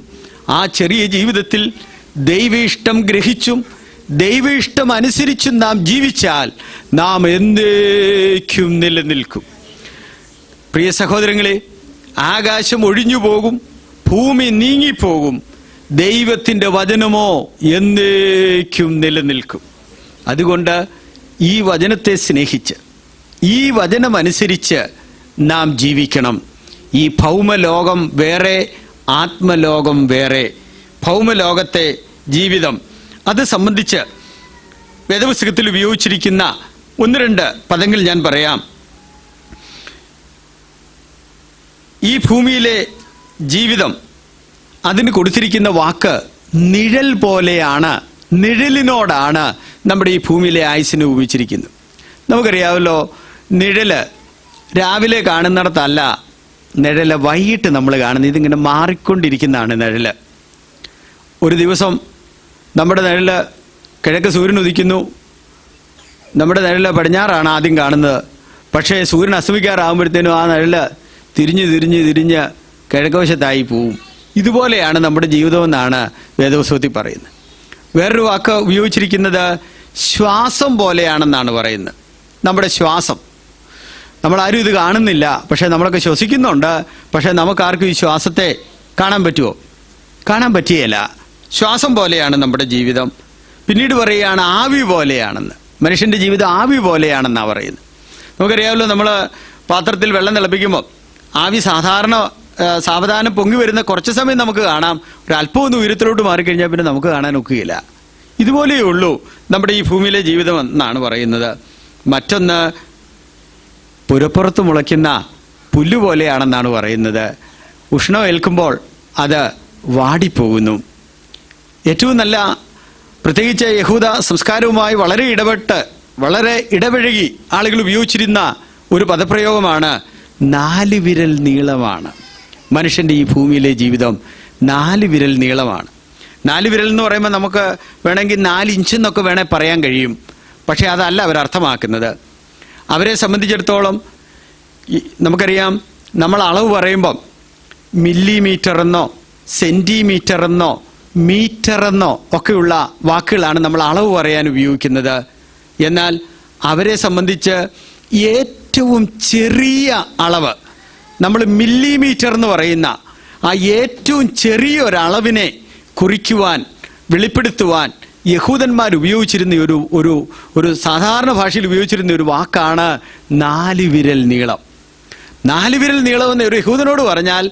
ആ ചെറിയ ജീവിതത്തിൽ ദൈവ ഇഷ്ടം ഗ്രഹിച്ചും ദൈവ ഇഷ്ടം അനുസരിച്ചും നാം ജീവിച്ചാൽ നാം എന്നേക്കും നിലനിൽക്കും. പ്രിയ സഹോദരങ്ങളെ, ആകാശം ഒഴിഞ്ഞു പോകും, ഭൂമി നീങ്ങിപ്പോകും, ദൈവത്തിൻ്റെ വചനമോ എന്നേക്കും നിലനിൽക്കും. അതുകൊണ്ട് ഈ വചനത്തെ സ്നേഹിച്ച് ഈ വചനമനുസരിച്ച് നാം ജീവിക്കണം. ഈ ഭൗമലോകം വേറെ, ആത്മലോകം വേറെ. ഭൗമലോകത്തെ ജീവിതം അത് സംബന്ധിച്ച് വേദപുസ്തകത്തിൽ ഉപയോഗിച്ചിരിക്കുന്ന 1-2 പദങ്ങൾ ഞാൻ പറയാം. ഈ ഭൂമിയിലെ ജീവിതം അതിന് കൊടുത്തിരിക്കുന്ന വാക്ക് നിഴൽ പോലെയാണ്, നിഴലിനോടാണ് നമ്മുടെ ഈ ഭൂമിയിലെ ആയുസ്സിനെ ഉപയോഗിച്ചിരിക്കുന്നത്. നമുക്കറിയാമല്ലോ, നിഴല് രാവിലെ കാണുന്നിടത്തല്ല നിഴല് വൈകിട്ട് നമ്മൾ കാണുന്നത്. ഇതിങ്ങനെ മാറിക്കൊണ്ടിരിക്കുന്നതാണ് നിഴല്. ഒരു ദിവസം നമ്മുടെ നിഴല് കിഴക്ക് സൂര്യൻ ഉദിക്കുന്നു, നമ്മുടെ നിഴല് പടിഞ്ഞാറാണ് ആദ്യം കാണുന്നത്. പക്ഷേ സൂര്യൻ അസ്തമിക്കാറാകുമ്പോഴത്തേനും ആ നിഴല് തിരിഞ്ഞ് കിഴക്കുവശത്തായി പോവും. ഇതുപോലെയാണ് നമ്മുടെ ജീവിതമെന്നാണ് വേദപുസ്തകത്തിൽ പറയുന്നത്. വേറൊരു വാക്ക് ഉപയോഗിച്ചിരിക്കുന്നത് ശ്വാസം പോലെയാണെന്നാണ് പറയുന്നത്. നമ്മുടെ ശ്വാസം, നമ്മളാരും ഇത് കാണുന്നില്ല, പക്ഷേ നമ്മളൊക്കെ ശ്വസിക്കുന്നുണ്ട്. പക്ഷേ നമുക്കാർക്കും ഈ ശ്വാസത്തെ കാണാൻ പറ്റുമോ? കാണാൻ പറ്റുകയില്ല. ശ്വാസം പോലെയാണ് നമ്മുടെ ജീവിതം. പിന്നീട് പറയുകയാണ് ആവി പോലെയാണെന്ന്. മനുഷ്യൻ്റെ ജീവിതം ആവി പോലെയാണെന്നാണ് പറയുന്നത്. നമുക്കറിയാമല്ലോ, നമ്മൾ പാത്രത്തിൽ വെള്ളം തിളപ്പിക്കുമ്പോൾ ആവി സാവധാനം പൊങ്ങി വരുന്ന കുറച്ച് സമയം നമുക്ക് കാണാം. ഒരല്പം ഒന്ന് ഉയരത്തിലോട്ട് മാറിക്കഴിഞ്ഞാൽ പിന്നെ നമുക്ക് കാണാൻ ഒക്കുകയില്ല. ഇതുപോലെയേ ഉള്ളൂ നമ്മുടെ ഈ ഭൂമിയിലെ ജീവിതം എന്നാണ് പറയുന്നത്. മറ്റൊന്ന് പുരപ്പുറത്ത് മുളയ്ക്കുന്ന പുല്ല് പോലെയാണെന്നാണ് പറയുന്നത്. ഉഷ്ണം ഏൽക്കുമ്പോൾ അത് വാടിപ്പോകുന്നു. ഏറ്റവും നല്ല, പ്രത്യേകിച്ച് യഹൂദ സംസ്കാരവുമായി വളരെ ഇടപഴകി ആളുകൾ ഉപയോഗിച്ചിരുന്ന ഒരു പദപ്രയോഗമാണ് 4 വിരൽ നീളമാണ്. മനുഷ്യൻ്റെ ഈ ഭൂമിയിലെ ജീവിതം 4 വിരൽ നീളമാണ്. 4 വിരൽ എന്ന് പറയുമ്പോൾ നമുക്ക് വേണമെങ്കിൽ 4 ഇഞ്ച് എന്നൊക്കെ പറയാൻ കഴിയും. പക്ഷേ അതല്ല അവരർത്ഥമാക്കുന്നത്. അവരെ സംബന്ധിച്ചിടത്തോളം നമുക്കറിയാം, നമ്മൾ അളവ് പറയുമ്പം മില്ലിമീറ്റർ എന്നോ സെൻറ്റിമീറ്റർ എന്നോ മീറ്റർ എന്നോ ഒക്കെയുള്ള വാക്കുകളാണ് നമ്മൾ അളവ് പറയാൻ ഉപയോഗിക്കുന്നത്. എന്നാൽ അവരെ സംബന്ധിച്ച് ഏറ്റവും ചെറിയ അളവ്, നമ്മൾ മില്ലിമീറ്റർ എന്ന് പറയുന്ന ആ ഏറ്റവും ചെറിയൊരളവിനെ കുറിക്കുവാൻ, വെളിപ്പെടുത്തുവാൻ യഹൂദന്മാർ ഉപയോഗിച്ചിരുന്ന ഒരു സാധാരണ ഭാഷയിൽ ഉപയോഗിച്ചിരുന്ന ഒരു വാക്കാണ് 4 വിരൽ നീളം. 4 വിരൽ നീളം എന്ന് ഒരു യഹൂദനോട് പറഞ്ഞാൽ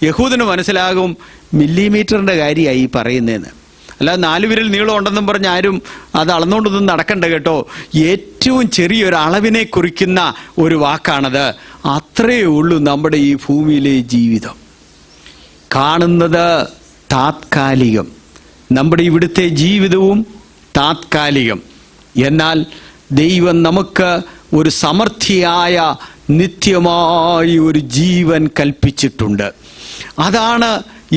യഹൂദന് മനസ്സിലാകും മില്ലിമീറ്ററിൻ്റെ കാര്യമായി പറയുന്നതെന്ന്. അല്ലാതെ 4 വിരൽ നീളം ഉണ്ടെന്നും പറഞ്ഞ് ആരും അത് അളന്നുകൊണ്ടൊന്നും നടക്കണ്ട കേട്ടോ. ഏറ്റവും ചെറിയൊരു അളവിനെ കുറിക്കുന്ന ഒരു വാക്കാണത്. അത്രയേ ഉള്ളൂ നമ്മുടെ ഈ ഭൂമിയിലെ ജീവിതം. കാണുന്നത് താത്കാലികം. നമ്മുടെ ഇവിടുത്തെ ജീവിതവും താത്കാലികം. എന്നാൽ ദൈവം നമുക്ക് ഒരു സമൃദ്ധിയായ നിത്യമായ ഒരു ജീവൻ കൽപ്പിച്ചിട്ടുണ്ട്. അതാണ്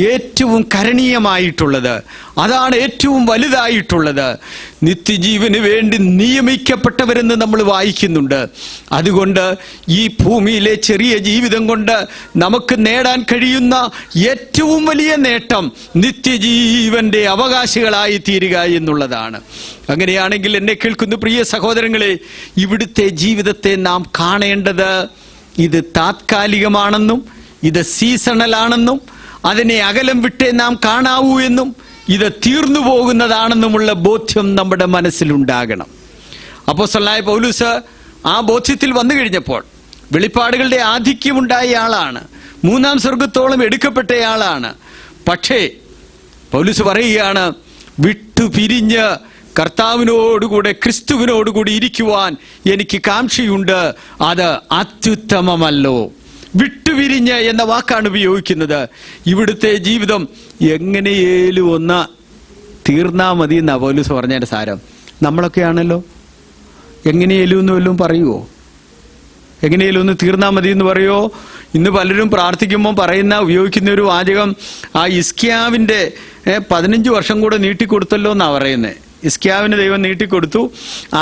ഏറ്റവും കരണീയമായിട്ടുള്ളത്. അതാണ് ഏറ്റവും വലുതായിട്ടുള്ളത്. നിത്യജീവന് വേണ്ടി നിയമിക്കപ്പെട്ടവരെന്ന് നമ്മൾ വായിക്കുന്നുണ്ട്. അതുകൊണ്ട് ഈ ഭൂമിയിലെ ചെറിയ ജീവിതം കൊണ്ട് നമുക്ക് നേടാൻ കഴിയുന്ന ഏറ്റവും വലിയ നേട്ടം നിത്യജീവന്റെ അവകാശികളായി തീരുക എന്നുള്ളതാണ്. അങ്ങനെയാണെങ്കിൽ എന്നെ കേൾക്കുന്ന പ്രിയ സഹോദരങ്ങളെ, ഇവിടുത്തെ ജീവിതത്തെ നാം കാണേണ്ടത് ഇത് താത്കാലികമാണെന്നും ഇത് സീസണലാണെന്നും അതിനെ അകലം വിട്ടേ നാം കാണാവൂ എന്നും ഇത് തീർന്നു പോകുന്നതാണെന്നുമുള്ള ബോധ്യം നമ്മുടെ മനസ്സിലുണ്ടാകണം. അപ്പോസ്തലനായ പൗലോസ് ആ ബോധ്യത്തിൽ വന്നു കഴിഞ്ഞപ്പോൾ, വെളിപ്പാടുകളുടെ ആധിക്യമുണ്ടായ ആളാണ്, 3-ാം സ്വർഗത്തോളം എടുക്കപ്പെട്ടയാളാണ്. പക്ഷേ പൗലോസ് പറയുകയാണ്, വിട്ടുപിരിഞ്ഞ് കർത്താവിനോടുകൂടെ ക്രിസ്തുവിനോടുകൂടി ഇരിക്കുവാൻ എനിക്ക് കാംക്ഷയുണ്ട്, അത് അത്യുത്തമമല്ലോ. വിട്ടുപിരിഞ്ഞ് എന്ന വാക്കാണ് ഉപയോഗിക്കുന്നത്. ഇവിടുത്തെ ജീവിതം എങ്ങനെയേലും ഒന്ന് തീർന്നാ മതി എന്നാ പൗലോസ് പറഞ്ഞതിന്റെ സാരം. നമ്മളൊക്കെ ആണല്ലോ, എങ്ങനെയേലും എന്ന് വല്ലതും പറയുമോ? എങ്ങനെയേലും ഒന്ന് തീർന്നാ മതി എന്ന് പറയുമോ? ഇന്ന് പലരും പ്രാർത്ഥിക്കുമ്പോൾ ഉപയോഗിക്കുന്ന ഒരു വാചകം, ആ ഇസ്കിയാവിന്റെ 15 വർഷം കൂടെ നീട്ടിക്കൊടുത്തല്ലോ എന്നാ പറയുന്നത്. ഇസ്കിയാവിന് ദൈവം നീട്ടിക്കൊടുത്തു,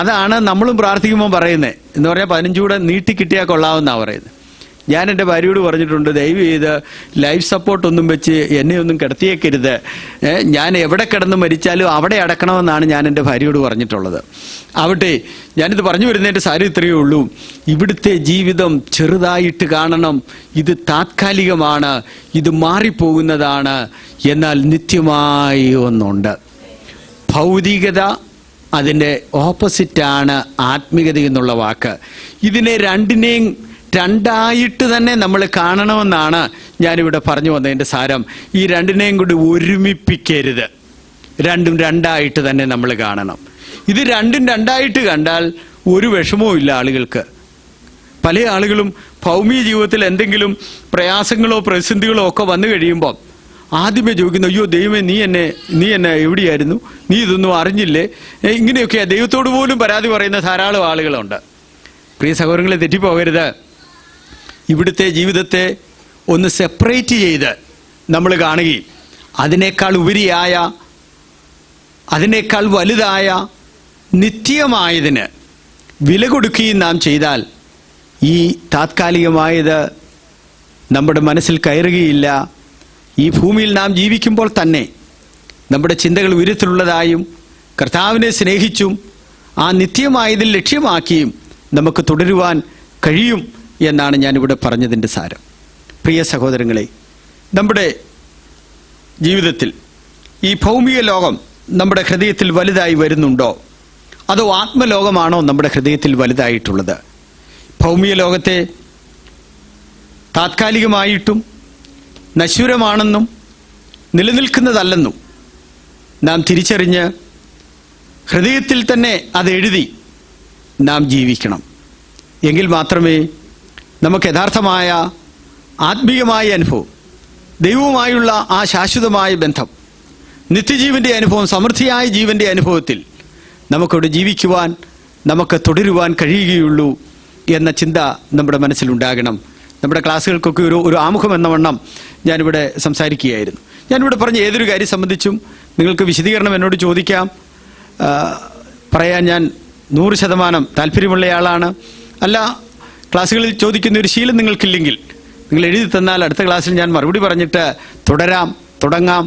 അതാണ് നമ്മളും പ്രാർത്ഥിക്കുമ്പോൾ പറയുന്നത്. എന്ന് പറഞ്ഞാൽ 15 കൂടെ നീട്ടിക്കിട്ടിയാൽ കൊള്ളാമെന്നാണ് പറയുന്നത്. ഞാൻ എൻ്റെ ഭാര്യയോട് പറഞ്ഞിട്ടുണ്ട്, ദയവ് ചെയ്ത് ലൈഫ് സപ്പോർട്ടൊന്നും വെച്ച് എന്നെ ഒന്നും കിടത്തിയേക്കരുത്, ഞാൻ എവിടെ കിടന്ന് മരിച്ചാലും അവിടെ അടക്കണമെന്നാണ് ഞാൻ എൻ്റെ ഭാര്യയോട് പറഞ്ഞിട്ടുള്ളത്. ആവട്ടെ, ഞാനിത് പറഞ്ഞു വരുന്നതിൻ്റെ സാരം ഇത്രയേ ഉള്ളൂ. ഇവിടുത്തെ ജീവിതം ചെറുതായിട്ട് കാണണം. ഇത് താത്കാലികമാണ്, ഇത് മാറിപ്പോകുന്നതാണ്. എന്നാൽ നിത്യമായി ഒന്നുണ്ട്. ഭൗതികത അതിൻ്റെ ഓപ്പോസിറ്റാണ് ആത്മീയത എന്നുള്ള വാക്ക്. ഇതിനെ രണ്ടിനെയും രണ്ടായിട്ട് തന്നെ നമ്മൾ കാണണമെന്നാണ് ഞാനിവിടെ പറഞ്ഞു വന്നതിൻ്റെ സാരം. ഈ രണ്ടിനെയും കൂടി ഒരുമിപ്പിക്കരുത്. രണ്ടും രണ്ടായിട്ട് തന്നെ നമ്മൾ കാണണം. ഇത് രണ്ടും രണ്ടായിട്ട് കണ്ടാൽ ഒരു വിഷമവും ഇല്ല ആളുകൾക്ക്. പല ആളുകളും ഭൗമിക ജീവിതത്തിൽ എന്തെങ്കിലും പ്രയാസങ്ങളോ പ്രതിസന്ധികളോ ഒക്കെ വന്നു കഴിയുമ്പോൾ ആദ്യമേ ചോദിക്കുന്നു, അയ്യോ ദൈവമേ, നീ എന്നെ എവിടെയായിരുന്നു, നീ ഇതൊന്നും അറിഞ്ഞില്ലേ, ഇങ്ങനെയൊക്കെ ദൈവത്തോട് പോലും പരാതി പറയുന്ന ധാരാളം ആളുകളുണ്ട്. പ്രിയ സഹോദരങ്ങളെ, തെറ്റിപ്പോകരുത്. ഇവിടുത്തെ ജീവിതത്തെ ഒന്ന് സെപ്പറേറ്റ് ചെയ്ത് നമ്മൾ കാണുകയും അതിനേക്കാൾ ഉപരിയായ, അതിനേക്കാൾ വലുതായ നിത്യമായതിന് വില കൊടുക്കുകയും നാം ചെയ്താൽ ഈ താത്കാലികമായത് നമ്മുടെ മനസ്സിൽ കയറുകയില്ല. ഈ ഭൂമിയിൽ നാം ജീവിക്കുമ്പോൾ തന്നെ നമ്മുടെ ചിന്തകൾ ഉയരത്തിലുള്ളതായും കർത്താവിനെ സ്നേഹിച്ചും ആ നിത്യമായതിൽ ലക്ഷ്യമാക്കിയും നമുക്ക് തുടരുവാൻ കഴിയും എന്നാണ് ഞാനിവിടെ പറഞ്ഞതിൻ്റെ സാരം. പ്രിയ സഹോദരങ്ങളെ, നമ്മുടെ ജീവിതത്തിൽ ഈ ഭൗമിക ലോകം നമ്മുടെ ഹൃദയത്തിൽ വലുതായി വരുന്നുണ്ടോ, അതോ ആത്മലോകമാണോ നമ്മുടെ ഹൃദയത്തിൽ വലുതായിട്ടുള്ളത്? ഭൗമിക ലോകത്തെ താത്കാലികമായിട്ടും നശ്വരമാണെന്നും നിലനിൽക്കുന്നതല്ലെന്നും നാം തിരിച്ചറിഞ്ഞ് ഹൃദയത്തിൽ തന്നെ അത് എഴുതി നാം ജീവിക്കണം. എങ്കിൽ മാത്രമേ നമുക്ക് യഥാർത്ഥമായ ആത്മീയമായ അനുഭവം, ദൈവവുമായുള്ള ആ ശാശ്വതമായ ബന്ധം, നിത്യജീവൻ്റെ അനുഭവം, സമൃദ്ധിയായ ജീവൻ്റെ അനുഭവത്തിൽ നമുക്കവിടെ ജീവിക്കുവാൻ, നമുക്ക് തുടരുവാൻ കഴിയുകയുള്ളൂ എന്ന ചിന്ത നമ്മുടെ മനസ്സിലുണ്ടാകണം. നമ്മുടെ ക്ലാസ്സുകൾക്കൊക്കെ ഒരു ആമുഖം എന്ന വണ്ണം ഞാനിവിടെ സംസാരിക്കുകയായിരുന്നു. ഞാനിവിടെ പറഞ്ഞ ഏതൊരു കാര്യം സംബന്ധിച്ചും നിങ്ങൾക്ക് വിശദീകരണം എന്നോട് ചോദിക്കാം. പറയാൻ ഞാൻ 100% താല്പര്യമുള്ളയാളാണ്. അല്ല, ക്ലാസ്സുകളിൽ ചോദിക്കുന്ന ഒരു ശീലം നിങ്ങൾക്കില്ലെങ്കിൽ നിങ്ങൾ എഴുതി തന്നാൽ അടുത്ത ക്ലാസ്സിൽ ഞാൻ മറുപടി പറഞ്ഞിട്ട് തുടങ്ങാം.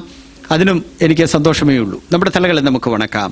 അതിനും എനിക്ക് സന്തോഷമേ ഉള്ളൂ. നമ്മുടെ തലകളെ നമുക്ക് വണക്കാം.